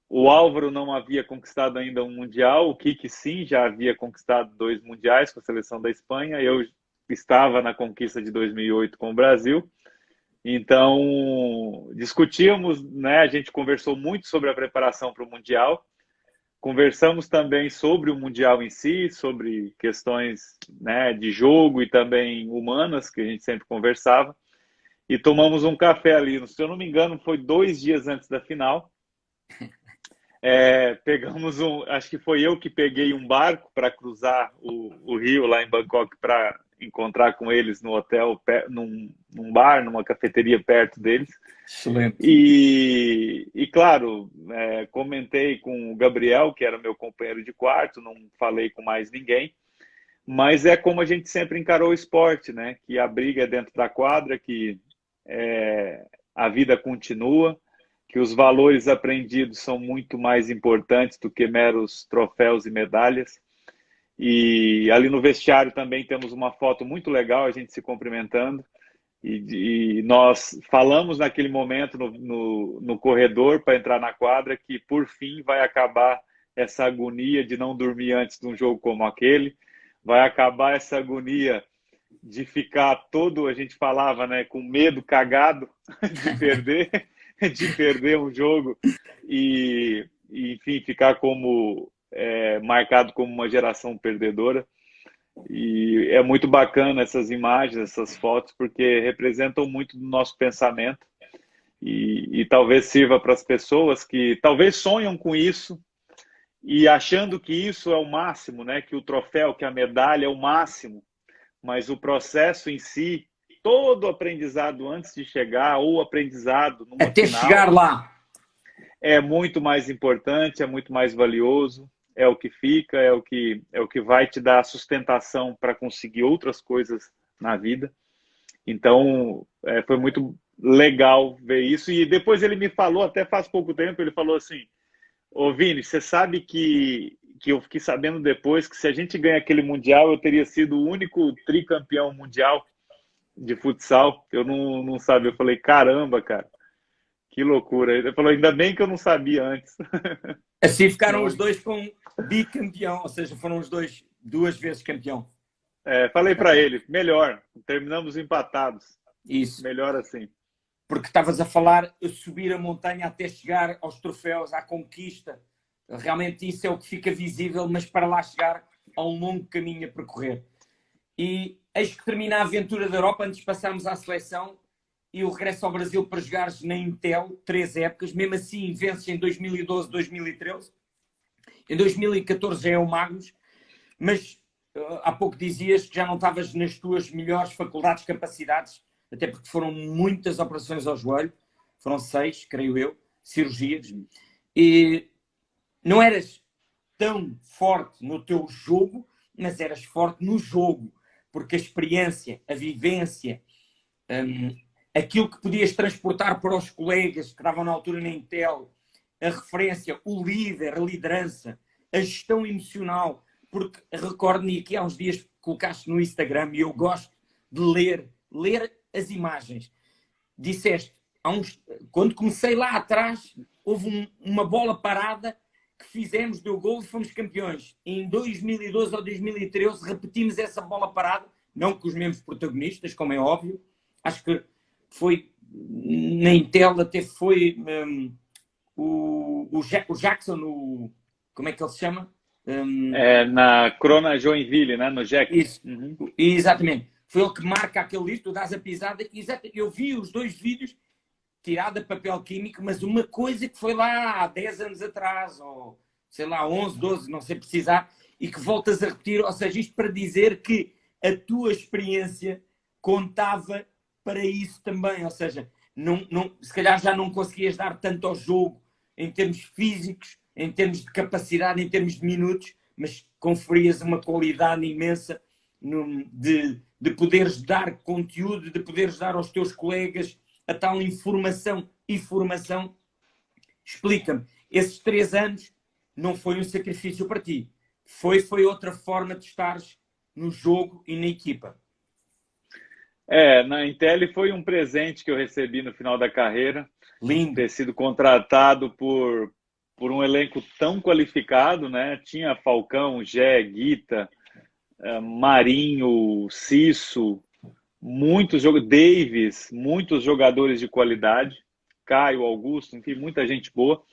O Álvaro não havia conquistado ainda um Mundial, o Kiki sim, já havia conquistado 2 Mundiais com a seleção da Espanha, eu estava na conquista de 2008 com o Brasil. Então, discutíamos, né? A gente conversou muito sobre a preparação para o Mundial, conversamos também sobre o Mundial em si, sobre questões, né, de jogo e também humanas, que a gente sempre conversava, e tomamos um café ali, se eu não me engano, foi 2 dias antes da final. Pegamos acho que foi eu que peguei um barco para cruzar o rio lá em Bangkok para encontrar com eles no hotel, num bar, numa cafeteria perto deles. Excelente. E claro, comentei com o Gabriel, que era meu companheiro de quarto, não falei com mais ninguém, mas é como a gente sempre encarou o esporte, né? Que a briga é dentro da quadra, que a vida continua, que os valores aprendidos são muito mais importantes do que meros troféus e medalhas. E ali no vestiário também temos uma foto muito legal, a gente se cumprimentando. E nós falamos naquele momento no corredor para entrar na quadra que, por fim, vai acabar essa agonia de não dormir antes de um jogo como aquele, vai acabar essa agonia de ficar todo, a gente falava, né, com medo cagado de perder, de perder um jogo enfim, ficar como marcado como uma geração perdedora. E é muito bacana essas imagens, essas fotos, porque representam muito do nosso pensamento e talvez sirva para as pessoas que talvez sonham com isso e achando que isso é o máximo, né? Que o troféu, que a medalha é o máximo, mas o processo em si, todo o aprendizado antes de chegar ou aprendizado numa Até final chegar lá. é muito mais importante, é muito mais valioso, é o que fica, é o que vai te dar sustentação para conseguir outras coisas na vida. Então, foi muito legal ver isso. E depois ele me falou, até faz pouco tempo, ele falou assim: ô Vini, você sabe que eu fiquei sabendo depois que se a gente ganha aquele Mundial, eu teria sido o único tricampeão mundial de futsal. Eu não sabia. Eu falei, caramba, cara, que loucura. Ele falou, ainda bem que eu não sabia antes. Assim ficaram Não, os dois com bicampeão, ou seja, foram os dois duas vezes campeão. falei para ele, melhor, terminamos empatados. Isso. Melhor assim. Porque estavas a falar a subir a montanha até chegar aos troféus, à conquista. Realmente isso é o que fica visível, mas para lá chegar há um longo caminho a percorrer. E eis que termina a aventura da Europa, antes de passarmos à seleção, e o regresso ao Brasil para jogares na Intel, 3 épocas, mesmo assim vences em 2012, 2013. Em 2014 já é o Magnus, mas há pouco dizias que já não estavas nas tuas melhores faculdades, capacidades, até porque foram muitas operações ao joelho, foram 6, creio eu, cirurgias, e não eras tão forte no teu jogo, mas eras forte no jogo, porque a experiência, a vivência, aquilo que podias transportar para os colegas que estavam na altura na Intel, a referência, o líder, a liderança, a gestão emocional, porque recordo-me aqui há uns dias colocaste no Instagram e eu gosto de ler as imagens. Disseste, quando comecei lá atrás, houve uma bola parada que fizemos, deu gol e fomos campeões. Em 2012 ou 2013 repetimos essa bola parada, não com os mesmos protagonistas, como é óbvio. Acho que foi na Intel, até foi o Jackson, como é que ele se chama? Na Crona Joinville, né? No Jack. Isso, exatamente. Foi ele que marca aquele livro, tu dás a pisada. Eu vi os dois vídeos tirado a papel químico, mas uma coisa que foi lá há 10 anos atrás, ou sei lá, 11, 12, não sei precisar, e que voltas a repetir, ou seja, isto para dizer que a tua experiência contava para isso também, ou seja, se calhar já não conseguias dar tanto ao jogo em termos físicos, em termos de capacidade, em termos de minutos, mas conferias uma qualidade imensa de poderes dar conteúdo, de poderes dar aos teus colegas a tal informação e formação. Explica-me, esses 3 anos não foi um sacrifício para ti, foi outra forma de estares no jogo e na equipa. Na Intel foi um presente que eu recebi no final da carreira. Lindo. Ter sido contratado por um elenco tão qualificado, né? Tinha Falcão, Gé, Guita, Marinho, Cisso, Davis, muitos jogadores de qualidade, Caio, Augusto, enfim, muita gente boa.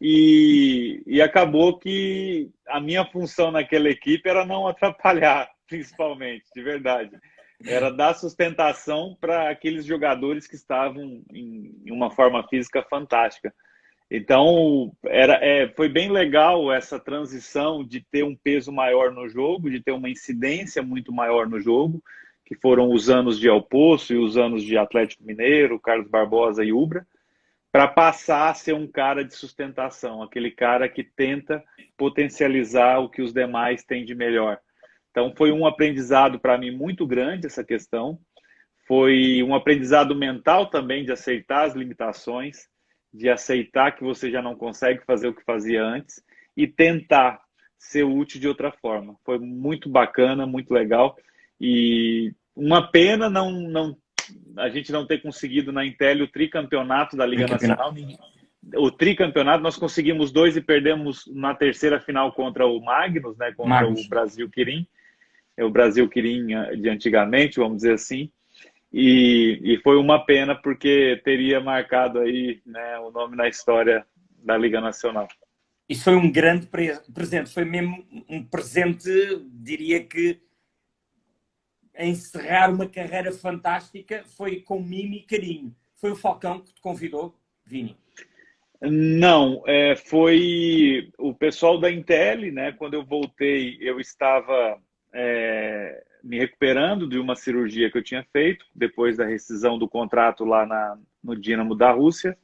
E acabou que a minha função naquela equipe era não atrapalhar, principalmente, de verdade. Era dar sustentação para aqueles jogadores que estavam em uma forma física fantástica. Então, foi bem legal essa transição de ter um peso maior no jogo, de ter uma incidência muito maior no jogo, que foram os anos de El Poço e os anos de Atlético Mineiro, Carlos Barbosa e Ubra, para passar a ser um cara de sustentação, aquele cara que tenta potencializar o que os demais têm de melhor. Então, foi um aprendizado para mim muito grande essa questão. Foi um aprendizado mental também de aceitar as limitações, de aceitar que você já não consegue fazer o que fazia antes e tentar ser útil de outra forma. Foi muito bacana, muito legal. E uma pena a gente não ter conseguido na Intel o tricampeonato da Liga Tricampeonato. Nacional. O tricampeonato, nós conseguimos 2 e perdemos na terceira final contra o Magnus, né, contra o Magnus. Brasil Quirim. É o Brasil Quirim de antigamente, vamos dizer assim. E foi uma pena porque teria marcado aí, né, o nome na história da Liga Nacional. Isso foi um grande presente, foi mesmo um presente, diria que, a encerrar uma carreira fantástica, foi com mimo e carinho. Foi o Falcão que te convidou, Vini? Não, foi o pessoal da Intel, né? Quando eu voltei, eu estava me recuperando de uma cirurgia que eu tinha feito, depois da rescisão do contrato lá no Dínamo da Rússia.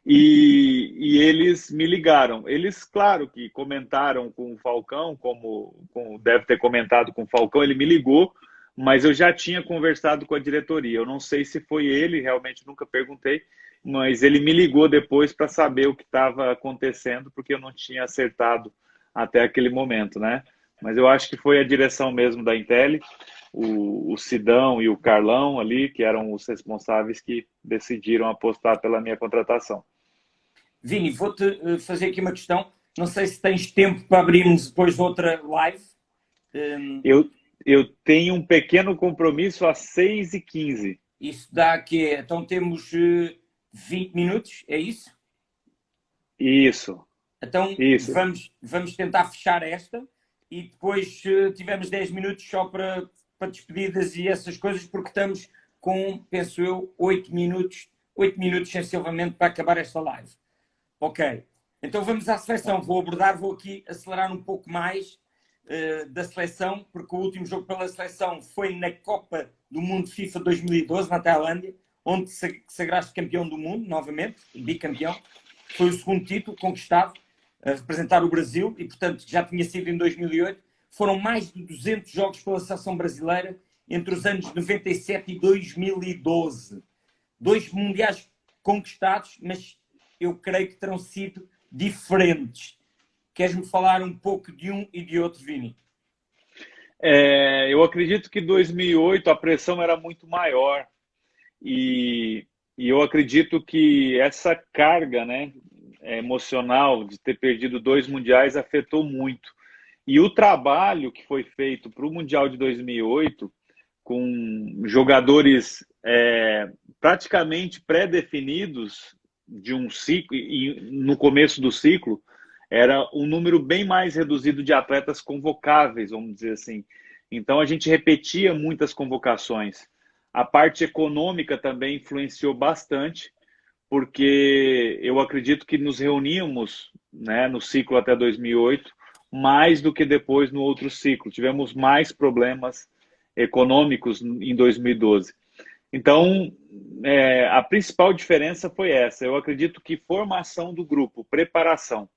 E eles me ligaram. Eles, claro, que comentaram com o Falcão, como deve ter comentado com o Falcão, ele me ligou, mas eu já tinha conversado com a diretoria. Eu não sei se foi ele, realmente nunca perguntei, mas ele me ligou depois para saber o que estava acontecendo, porque eu não tinha acertado até aquele momento, né? Mas eu acho que foi a direção mesmo da Intel, o Sidão e o Carlão ali, que eram os responsáveis que decidiram apostar pela minha contratação. Vini, vou-te fazer aqui uma questão. Não sei se tens tempo para abrirmos depois outra live. Eu tenho um pequeno compromisso às 6h15. Isso dá que então temos 20 minutos, é isso? Isso. Então Isso. vamos tentar fechar esta e depois tivemos 10 minutos só para despedidas e essas coisas, porque estamos com, penso eu, 8 minutos sensivelmente para acabar esta live. Ok, então vamos à seleção. Vou aqui acelerar um pouco mais da seleção, porque o último jogo pela seleção foi na Copa do Mundo FIFA 2012, na Tailândia, onde sagraste campeão do mundo, novamente, bicampeão. Foi o segundo título conquistado a representar o Brasil e, portanto, já tinha sido em 2008. Foram mais de 200 jogos pela seleção brasileira entre os anos 97 e 2012. 2 mundiais conquistados, mas eu creio que terão sido diferentes. Queres-me falar um pouco de um e de outro, Vini? Eu acredito que 2008 a pressão era muito maior e eu acredito que essa carga, né, emocional de ter perdido 2 mundiais afetou muito. E o trabalho que foi feito para o Mundial de 2008, com jogadores praticamente pré-definidos de um ciclo, e no começo do ciclo, era um número bem mais reduzido de atletas convocáveis, vamos dizer assim. Então, a gente repetia muitas convocações. A parte econômica também influenciou bastante, porque eu acredito que nos reuníamos, né, no ciclo até 2008, mais do que depois no outro ciclo. Tivemos mais problemas econômicos em 2012. Então, a principal diferença foi essa. Eu acredito que formação do grupo, preparação.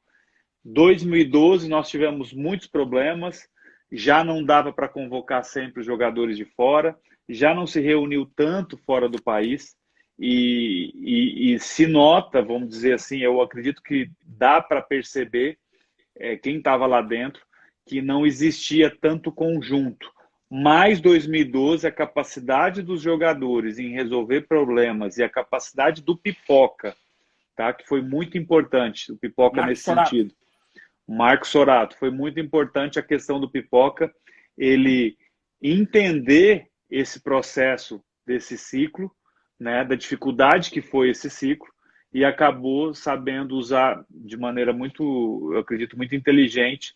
2012 nós tivemos muitos problemas, já não dava para convocar sempre os jogadores de fora, já não se reuniu tanto fora do país e se nota, vamos dizer assim, eu acredito que dá para perceber, quem estava lá dentro, que não existia tanto conjunto. Mas 2012, a capacidade dos jogadores em resolver problemas e a capacidade do Pipoca, tá? Que foi muito importante, o Pipoca Marcos nesse Sorato. sentido. Marcos Sorato, foi muito importante a questão do Pipoca, ele entender esse processo desse ciclo, né, da dificuldade que foi esse ciclo, e acabou sabendo usar de maneira muito, eu acredito, muito inteligente,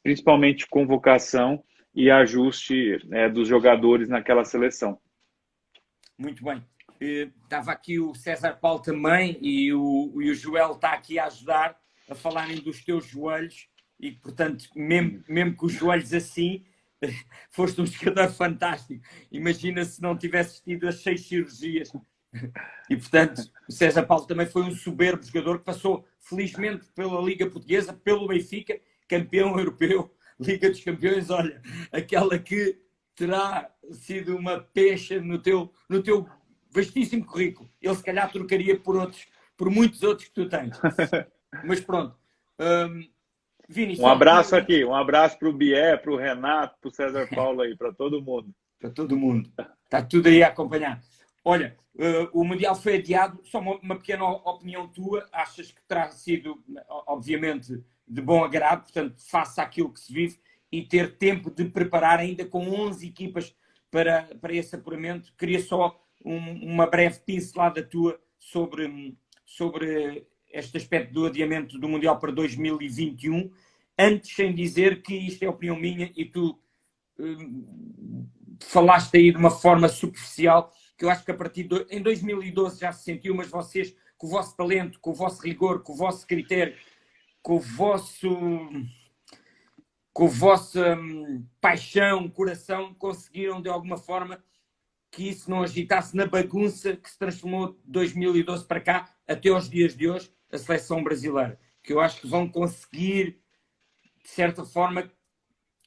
principalmente convocação e ajuste dos jogadores naquela seleção. Muito bem. Estava aqui o César Paulo também e o Joel está aqui a ajudar a falarem dos teus joelhos e, portanto, mesmo com os joelhos assim, foste um jogador fantástico. Imagina se não tivesses tido as 6 cirurgias. E, portanto, o César Paulo também foi um soberbo jogador que passou, felizmente, pela Liga Portuguesa, pelo Benfica, campeão europeu, Liga dos Campeões, olha, aquela que terá sido uma pecha no teu vastíssimo currículo. Ele, se calhar, trocaria por muitos outros que tu tens. Mas pronto. Vini, Um só aqui abraço aqui, um abraço para o Bié, para o Renato, para o César Paulo aí, para todo mundo. para todo mundo. Está tudo aí a acompanhar. Olha, o Mundial foi adiado. Só uma pequena opinião tua. Achas que terá sido, obviamente, de bom agrado, portanto, face àquilo que se vive, e ter tempo de preparar ainda com 11 equipas para esse apuramento? Queria só uma breve pincelada tua sobre este aspecto do adiamento do Mundial para 2021, antes sem dizer que isto é opinião minha e tu falaste aí de uma forma superficial, que eu acho que a partir de em 2012 já se sentiu, mas vocês, com o vosso talento, com o vosso rigor, com o vosso critério, com o vosso com a vossa paixão, coração, conseguiram de alguma forma que isso não agitasse na bagunça que se transformou de 2012 para cá, até aos dias de hoje, a seleção brasileira. Que eu acho que vão conseguir, de certa forma,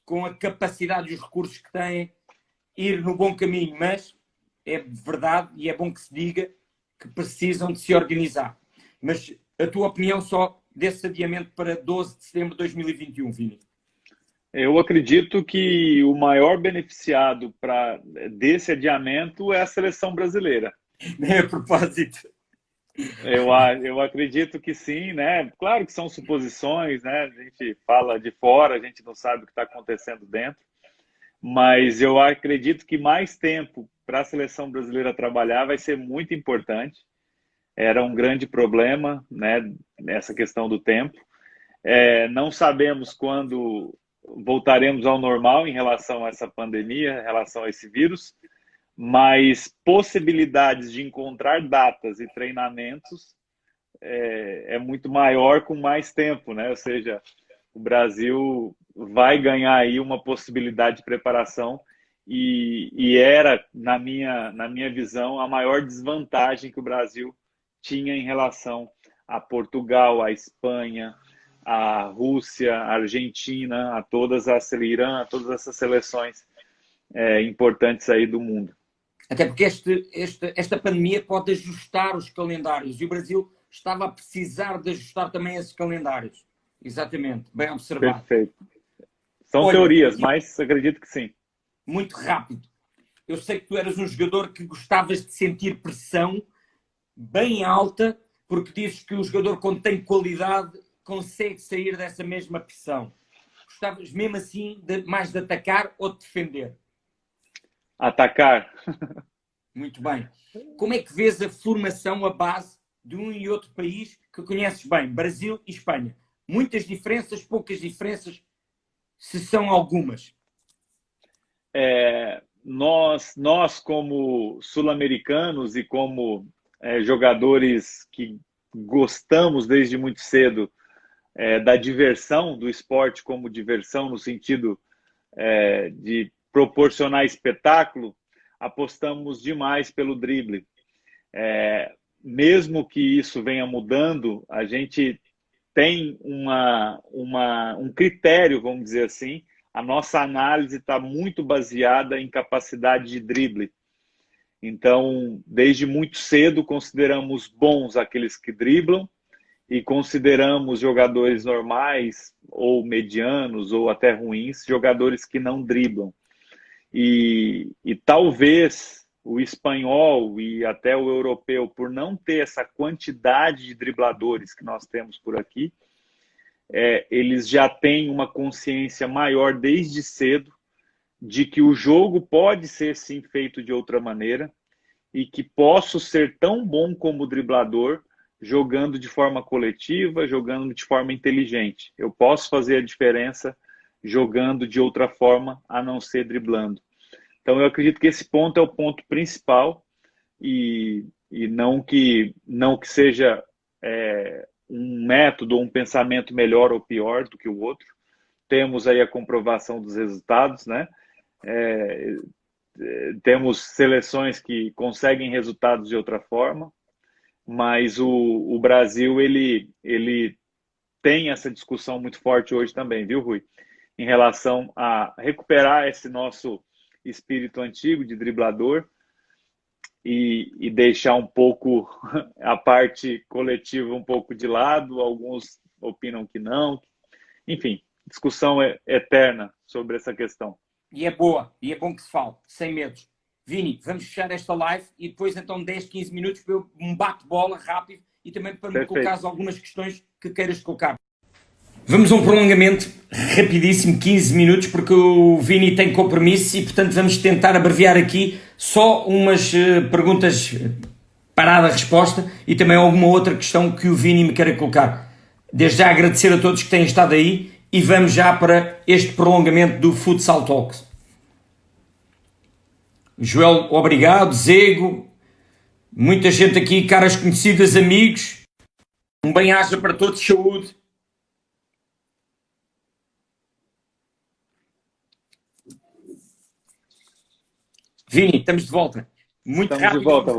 com a capacidade e os recursos que têm, ir no bom caminho. Mas é verdade, e é bom que se diga, que precisam de se organizar. Mas a tua opinião só desse adiamento para 12 de setembro de 2021, Vini? Eu acredito que o maior beneficiado desse adiamento é a seleção brasileira. Nem a propósito. Eu acredito que sim, né? Claro que são suposições, né? A gente fala de fora, a gente não sabe o que está acontecendo dentro, mas eu acredito que mais tempo para a seleção brasileira trabalhar vai ser muito importante. Era um grande problema, né? Essa questão do tempo. Não sabemos quando voltaremos ao normal em relação a essa pandemia, em relação a esse vírus, mas possibilidades de encontrar datas e treinamentos é muito maior com mais tempo, né? Ou seja, o Brasil vai ganhar aí uma possibilidade de preparação e era, na minha visão, a maior desvantagem que o Brasil tinha em relação a Portugal, a Espanha, a Rússia, a Argentina, a todas as Irã, a todas essas seleções importantes aí do mundo. Até porque esta pandemia pode ajustar os calendários e o Brasil estava a precisar de ajustar também esses calendários. Exatamente, bem observado. Perfeito. São Olha, teorias, mas acredito que sim. Muito rápido. Eu sei que tu eras um jogador que gostavas de sentir pressão bem alta, porque dizes que o jogador, quando tem qualidade, consegue sair dessa mesma pressão. Gostavas mesmo assim mais de atacar ou de defender? Atacar. Muito bem. Como é que vês a formação, a base de um e outro país que conheces bem, Brasil e Espanha? Muitas diferenças, poucas diferenças, se são algumas? Nós como sul-americanos e como jogadores que gostamos desde muito cedo da diversão, do esporte como diversão, no sentido de proporcionar espetáculo, apostamos demais pelo drible. Mesmo que isso venha mudando, a gente tem um critério, vamos dizer assim. A nossa análise está muito baseada em capacidade de drible. Então, desde muito cedo, consideramos bons aqueles que driblam e consideramos jogadores normais ou medianos ou até ruins, jogadores que não driblam. E talvez o espanhol e até o europeu, por não ter essa quantidade de dribladores que nós temos por aqui, eles já têm uma consciência maior desde cedo de que o jogo pode ser sim feito de outra maneira e que posso ser tão bom como driblador jogando de forma coletiva, jogando de forma inteligente. Eu posso fazer a diferença jogando de outra forma a não ser driblando. Então eu acredito que esse ponto é o ponto principal e não que seja um método ou um pensamento melhor ou pior do que o outro. Temos aí a comprovação dos resultados, né? Temos seleções que conseguem resultados de outra forma, mas o Brasil ele tem essa discussão muito forte hoje também, viu, Rui? Em relação a recuperar esse nosso espírito antigo de driblador e deixar um pouco a parte coletiva um pouco de lado. Alguns opinam que não, enfim, discussão eterna sobre essa questão. E é boa, e é bom que se fale, sem medos. Vini, vamos fechar esta live e depois então 10, 15 minutos para eu um bate-bola rápido e também para me colocares algumas questões que queiras colocar. Vamos a um prolongamento rapidíssimo, 15 minutos, porque o Vini tem compromisso e, portanto, vamos tentar abreviar aqui só umas perguntas parada a resposta e também alguma outra questão que o Vini me queira colocar. Desde já agradecer a todos que têm estado aí e vamos já para este prolongamento do Futsal Talks. Joel, obrigado. Zego, muita gente aqui, caras conhecidas, amigos. Um bem-aja para todos, saúde. Vini, estamos de volta. Muito estamos rápido, de volta,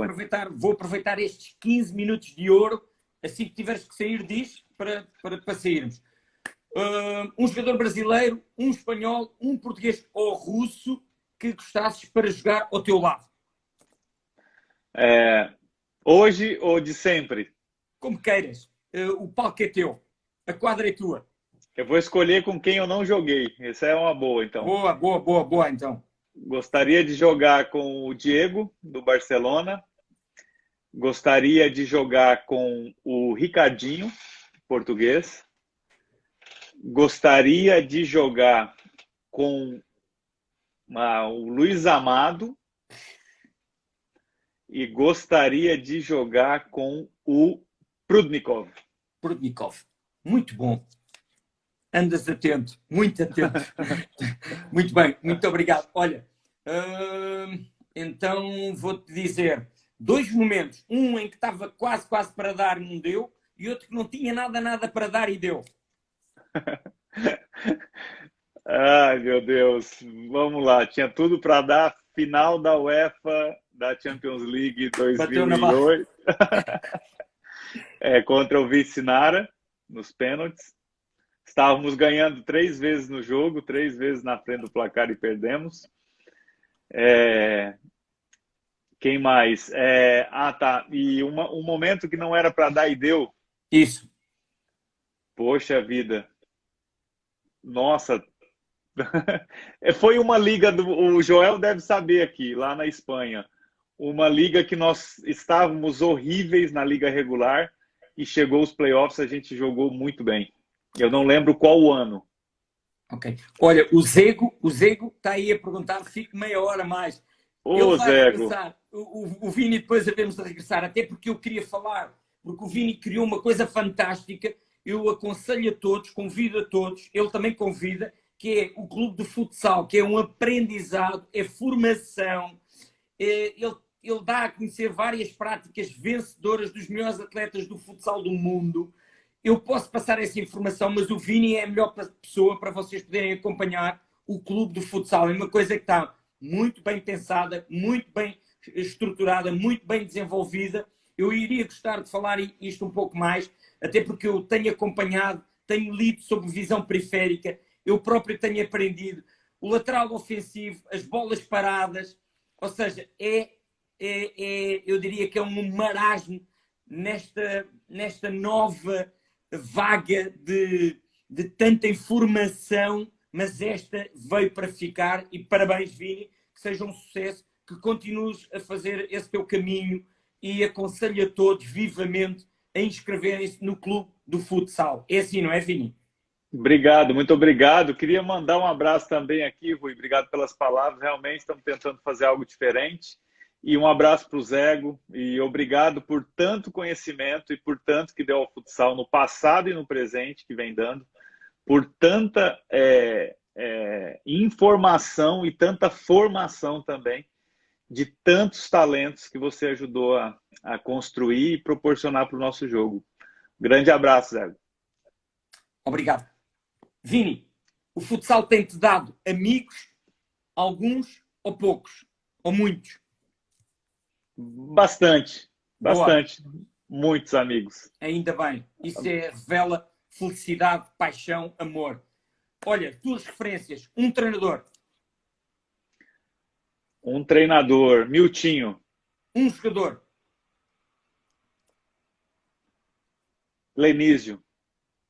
vou aproveitar estes 15 minutos de ouro. Assim que tiveres que sair, diz para sairmos. Um jogador brasileiro, um espanhol, um português ou russo que gostasses para jogar ao teu lado? Hoje ou de sempre? Como queiras. O palco é teu. A quadra é tua. Eu vou escolher com quem eu não joguei. Essa é uma boa, então. Boa, então. Gostaria de jogar com o Diego, do Barcelona. Gostaria de jogar com o Ricardinho, português. Gostaria de jogar com o Luiz Amado. E gostaria de jogar com o Prudnikov. Muito bom. Andas atento, muito atento. Muito bem, muito obrigado. Olha, então vou-te dizer 2 momentos. Um em que estava quase para dar e não deu, e outro que não tinha nada para dar e deu. Ai, meu Deus. Vamos lá. Tinha tudo para dar final da UEFA da Champions League 2008. Contra o Vicinara, nos pênaltis. Estávamos ganhando 3 vezes no jogo, 3 vezes na frente do placar e perdemos. Quem mais? Tá. E um momento que não era para dar e deu. Isso. Poxa vida. Nossa. Foi uma liga, o Joel deve saber aqui, lá na Espanha. Uma liga que nós estávamos horríveis na liga regular e chegou os playoffs, a gente jogou muito bem. Eu não lembro qual o ano. Ok. Olha, o Zego está aí a perguntar, fico meia hora mais. Ele vai regressar. O Vini depois devemos de regressar, até porque eu queria falar, porque o Vini criou uma coisa fantástica. Eu aconselho a todos, convido a todos, ele também convida, que é o Clube de Futsal, que é um aprendizado, é formação. Ele dá a conhecer várias práticas vencedoras dos melhores atletas do futsal do mundo. Eu posso passar essa informação, mas o Vini é a melhor pessoa para vocês poderem acompanhar o Clube do Futsal. É uma coisa que está muito bem pensada, muito bem estruturada, muito bem desenvolvida. Eu iria gostar de falar isto um pouco mais, até porque eu tenho acompanhado, tenho lido sobre visão periférica, eu próprio tenho aprendido o lateral ofensivo, as bolas paradas, ou seja, eu diria que é um marasmo nesta nova vaga de tanta informação, mas esta veio para ficar e parabéns, Vini, que seja um sucesso, que continues a fazer esse teu caminho e aconselho a todos vivamente a inscreverem-se no Clube do Futsal. É assim, não é, Vini? Obrigado, muito obrigado. Queria mandar um abraço também aqui, Rui. Obrigado pelas palavras. Realmente estamos tentando fazer algo diferente. E um abraço para o Zego. E obrigado por tanto conhecimento e por tanto que deu ao futsal no passado e no presente que vem dando. Por tanta informação e tanta formação também de tantos talentos que você ajudou a construir e proporcionar para o nosso jogo. Grande abraço, Zego. Obrigado. Vini, o futsal tem-te dado amigos, alguns ou poucos? Ou muitos? Bastante. Muitos amigos. Ainda bem. Isso revela felicidade, paixão, amor. Olha, tuas referências. Um treinador. Um treinador. Miltinho. Um jogador. Lenísio.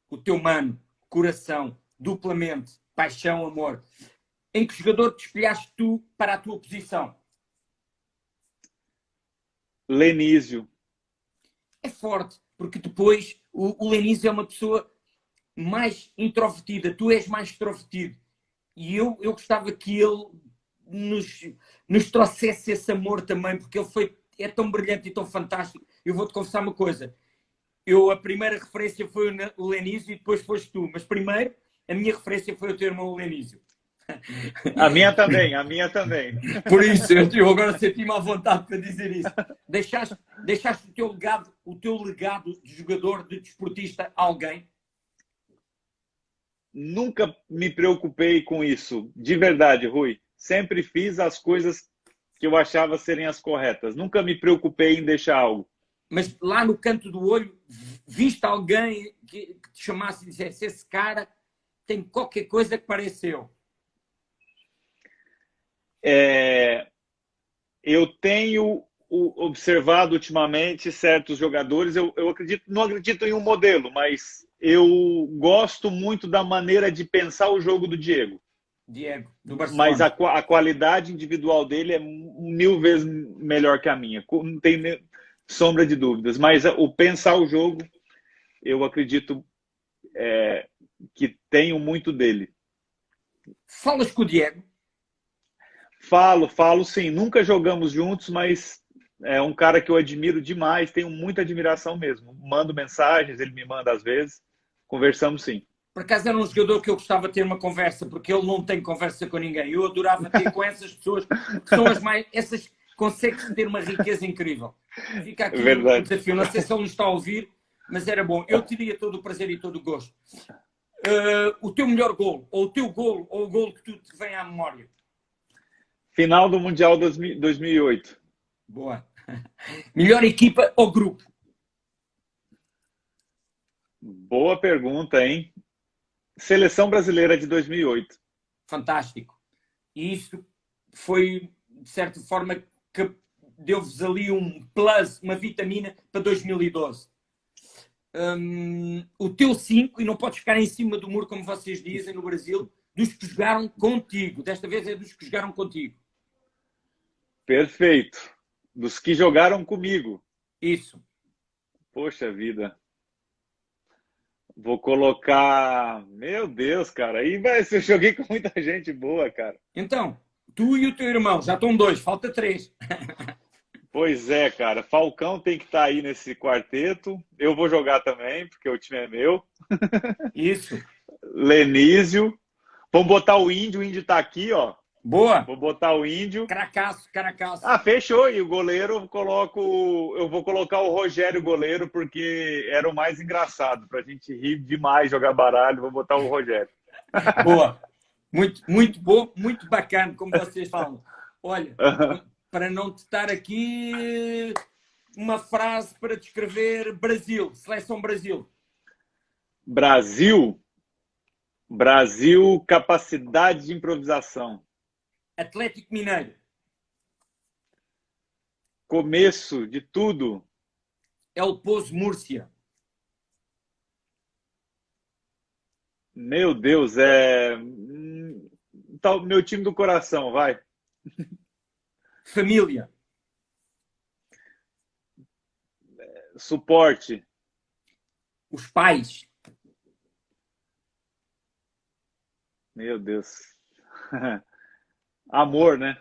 O teu mano, coração, duplamente. Paixão, amor. Em que jogador te espelhaste tu para a tua posição? Lenísio. É forte, porque depois o Lenísio é uma pessoa mais introvertida, tu és mais extrovertido. E eu gostava que ele nos trouxesse esse amor também, porque é tão brilhante e tão fantástico. Eu vou-te confessar uma coisa. A primeira referência foi o Lenísio e depois foste tu. Mas primeiro, a minha referência foi o teu irmão Lenísio. A minha também, a minha também. Por isso, eu agora senti-me à vontade para dizer isso. Deixaste o teu legado de jogador, de desportista, a alguém? Nunca me preocupei com isso, de verdade, Rui. Sempre fiz as coisas que eu achava serem as corretas. Nunca me preocupei em deixar algo. Mas lá no canto do olho, viste alguém que te chamasse e dissesse: esse cara tem qualquer coisa que pareceu? Eu tenho observado ultimamente certos jogadores. Eu não acredito em um modelo, mas eu gosto muito da maneira de pensar o jogo do Diego. Do Barcelona. Mas a qualidade individual dele é 1000 vezes melhor que a minha. Não tem sombra de dúvidas. Mas o pensar o jogo, eu acredito que tenho muito dele. Falas com o Diego? Falo sim. Nunca jogamos juntos, mas é um cara que eu admiro demais. Tenho muita admiração mesmo. Mando mensagens, ele me manda às vezes. Conversamos sim. Por acaso era um jogador que eu gostava de ter uma conversa, porque ele não tem conversa com ninguém. Eu adorava ter com essas pessoas, que são as mais... Essas conseguem ter uma riqueza incrível. Fica aqui o desafio. Não sei se ele nos está a ouvir, mas era bom. Eu teria todo o prazer e todo o gosto. O teu melhor golo, ou o teu golo, ou o golo que tu te vem à memória? Final do Mundial 2008. Boa. Melhor equipa ou grupo? Boa pergunta, hein? Seleção Brasileira de 2008. Fantástico. E isso foi, de certa forma, que deu-vos ali um plus, uma vitamina para 2012. O teu 5, e não podes ficar em cima do muro, como vocês dizem no Brasil, dos que jogaram contigo. Desta vez é dos que jogaram contigo. Perfeito. Dos que jogaram comigo. Isso. Poxa vida. Vou colocar... Meu Deus, cara. Aí eu joguei com muita gente boa, cara. Então, tu e o teu irmão, já estão 2, falta 3. Pois é, cara. Falcão tem que estar aí nesse quarteto. Eu vou jogar também, porque o time é meu. Isso. Lenísio. Vamos botar o Índio tá aqui, ó. Boa. Vou botar o Índio. Caracaço. Ah, fechou. E o goleiro eu vou colocar o Rogério goleiro, porque era o mais engraçado. Pra gente rir demais, jogar baralho, vou botar o Rogério. Boa. Muito bom, muito bacana, como vocês falam. Olha, para não te estar aqui, uma frase para descrever Brasil, Seleção Brasil. Brasil, capacidade de improvisação. Atlético Mineiro. Começo de tudo. El Pozo Múrcia. Meu Deus, meu time do coração, vai. Família. Suporte. Os pais. Meu Deus. Amor, né?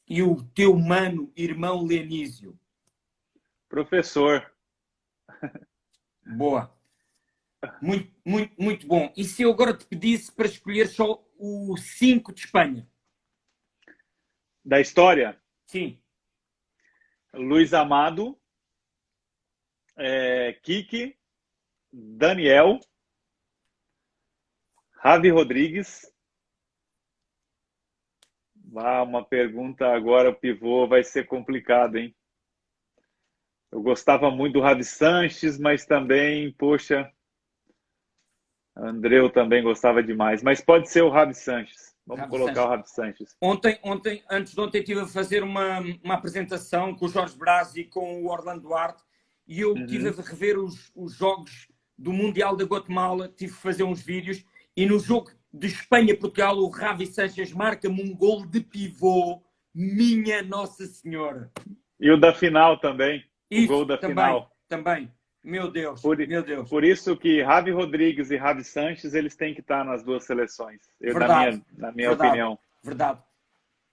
E o teu mano, irmão Lenísio. Professor. Boa. Muito bom. E se eu agora te pedisse para escolher só o 5 de Espanha? Da história? Sim. Luiz Amado, Kiki, Daniel, Javi Rodrigues. Uma pergunta agora, o pivô vai ser complicado, hein? Eu gostava muito do Javi Sanches, mas também, poxa, Andreu também gostava demais. Mas pode ser o Javi Sanches. Vamos colocar o Javi Sanches. Antes de ontem, estive a fazer uma apresentação com o Jorge Braz e com o Orlando Duarte e eu estive a rever os jogos do Mundial da Guatemala, tive a fazer uns vídeos E no jogo de Espanha-Portugal, o Ravi Sanches marca-me um gol de pivô. Minha Nossa Senhora. E o da final também. Isso, o gol da também, final. Também. Meu Deus, meu Deus. Por isso que Ravi Rodrigues e Ravi Sanches, eles têm que estar nas duas seleções. Verdade, na minha verdade, opinião. Verdade.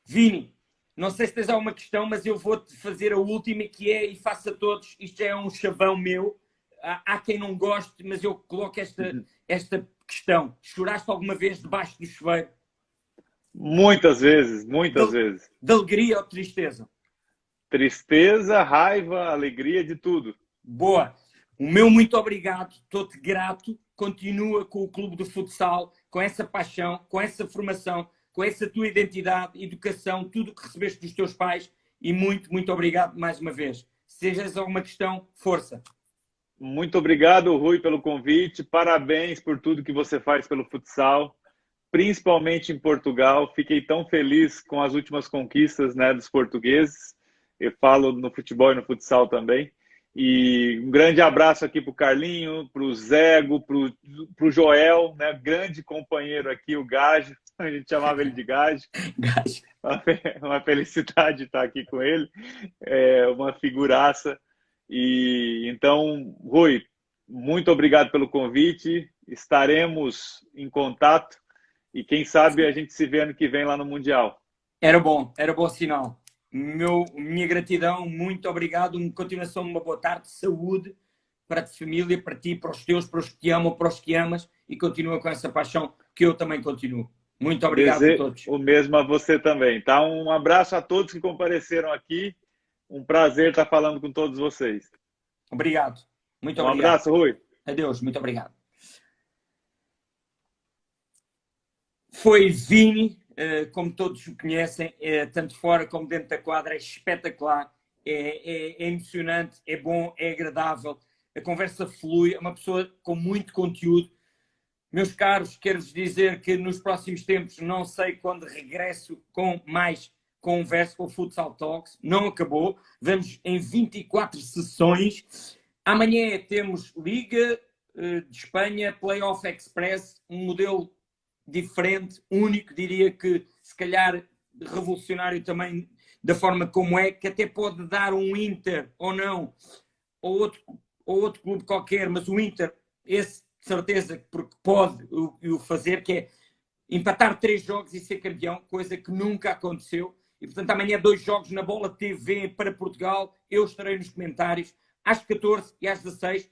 Vini, não sei se tens alguma questão, mas eu vou-te fazer a última, que é, e faço a todos, isto já é um chavão meu. Há quem não goste, mas eu coloco esta questão. Choraste alguma vez debaixo do chuveiro? Muitas vezes, muitas vezes. De alegria ou tristeza? Tristeza, raiva, alegria, de tudo. Boa. O meu muito obrigado, estou-te grato. Continua com o Clube do Futsal, com essa paixão, com essa formação, com essa tua identidade, educação, tudo o que recebeste dos teus pais. E muito, muito obrigado mais uma vez. Se tens alguma questão, força. Muito obrigado, Rui, pelo convite. Parabéns por tudo que você faz pelo futsal, principalmente em Portugal. Fiquei tão feliz com as últimas conquistas, né, dos portugueses. Eu falo no futebol e no futsal também. E um grande abraço aqui para o Carlinho, para o Zego, para o Joel, né, grande companheiro aqui, o Gajo. A gente chamava ele de Gajo. Uma felicidade estar aqui com ele. É uma figuraça. E então, Rui, muito obrigado pelo convite. Estaremos em contato e quem sabe a gente se vê ano que vem lá no Mundial. Era bom sinal. Minha gratidão, muito obrigado. Uma continuação de uma boa tarde, saúde para a tua família, para ti, para os teus, para os que te amam, para os que amas, e continua com essa paixão que eu também continuo. Muito obrigado a todos. O mesmo a você também, tá? Um abraço a todos que compareceram aqui. Um prazer estar falando com todos vocês. Obrigado. Muito obrigado. Um abraço, Rui. Adeus, muito obrigado. Foi Vini, como todos o conhecem, tanto fora como dentro da quadra, é espetacular, é emocionante, é bom, é agradável, a conversa flui, é uma pessoa com muito conteúdo. Meus caros, quero-vos dizer que nos próximos tempos, não sei quando regresso com mais conversa com o Futsal Talks, não acabou, vamos em 24 sessões. Amanhã temos Liga de Espanha, Playoff Express, um modelo diferente, único, diria que se calhar revolucionário também da forma como é, que até pode dar um Inter ou não, ou outro clube qualquer, mas o Inter, esse de certeza, porque pode o fazer, que é empatar 3 jogos e ser campeão, coisa que nunca aconteceu. E portanto amanhã 2 jogos na Bola TV para Portugal, eu estarei nos comentários às 14 e às 16.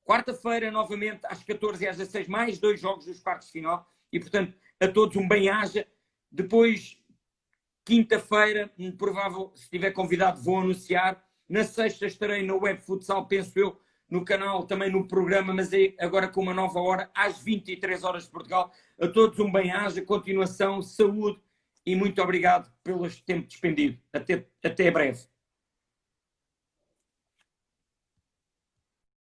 Quarta-feira, novamente, às 14 e às 16, mais 2 jogos dos quartos de final. E, portanto, a todos um bem-aja. Depois, quinta-feira, provável, se estiver convidado, vou anunciar. Na sexta estarei no Web Futsal, penso eu, no canal, também no programa, mas é agora com uma nova hora, às 23 horas de Portugal. A todos um bem-aja, continuação, saúde e muito obrigado pelo tempo despendido. Até breve.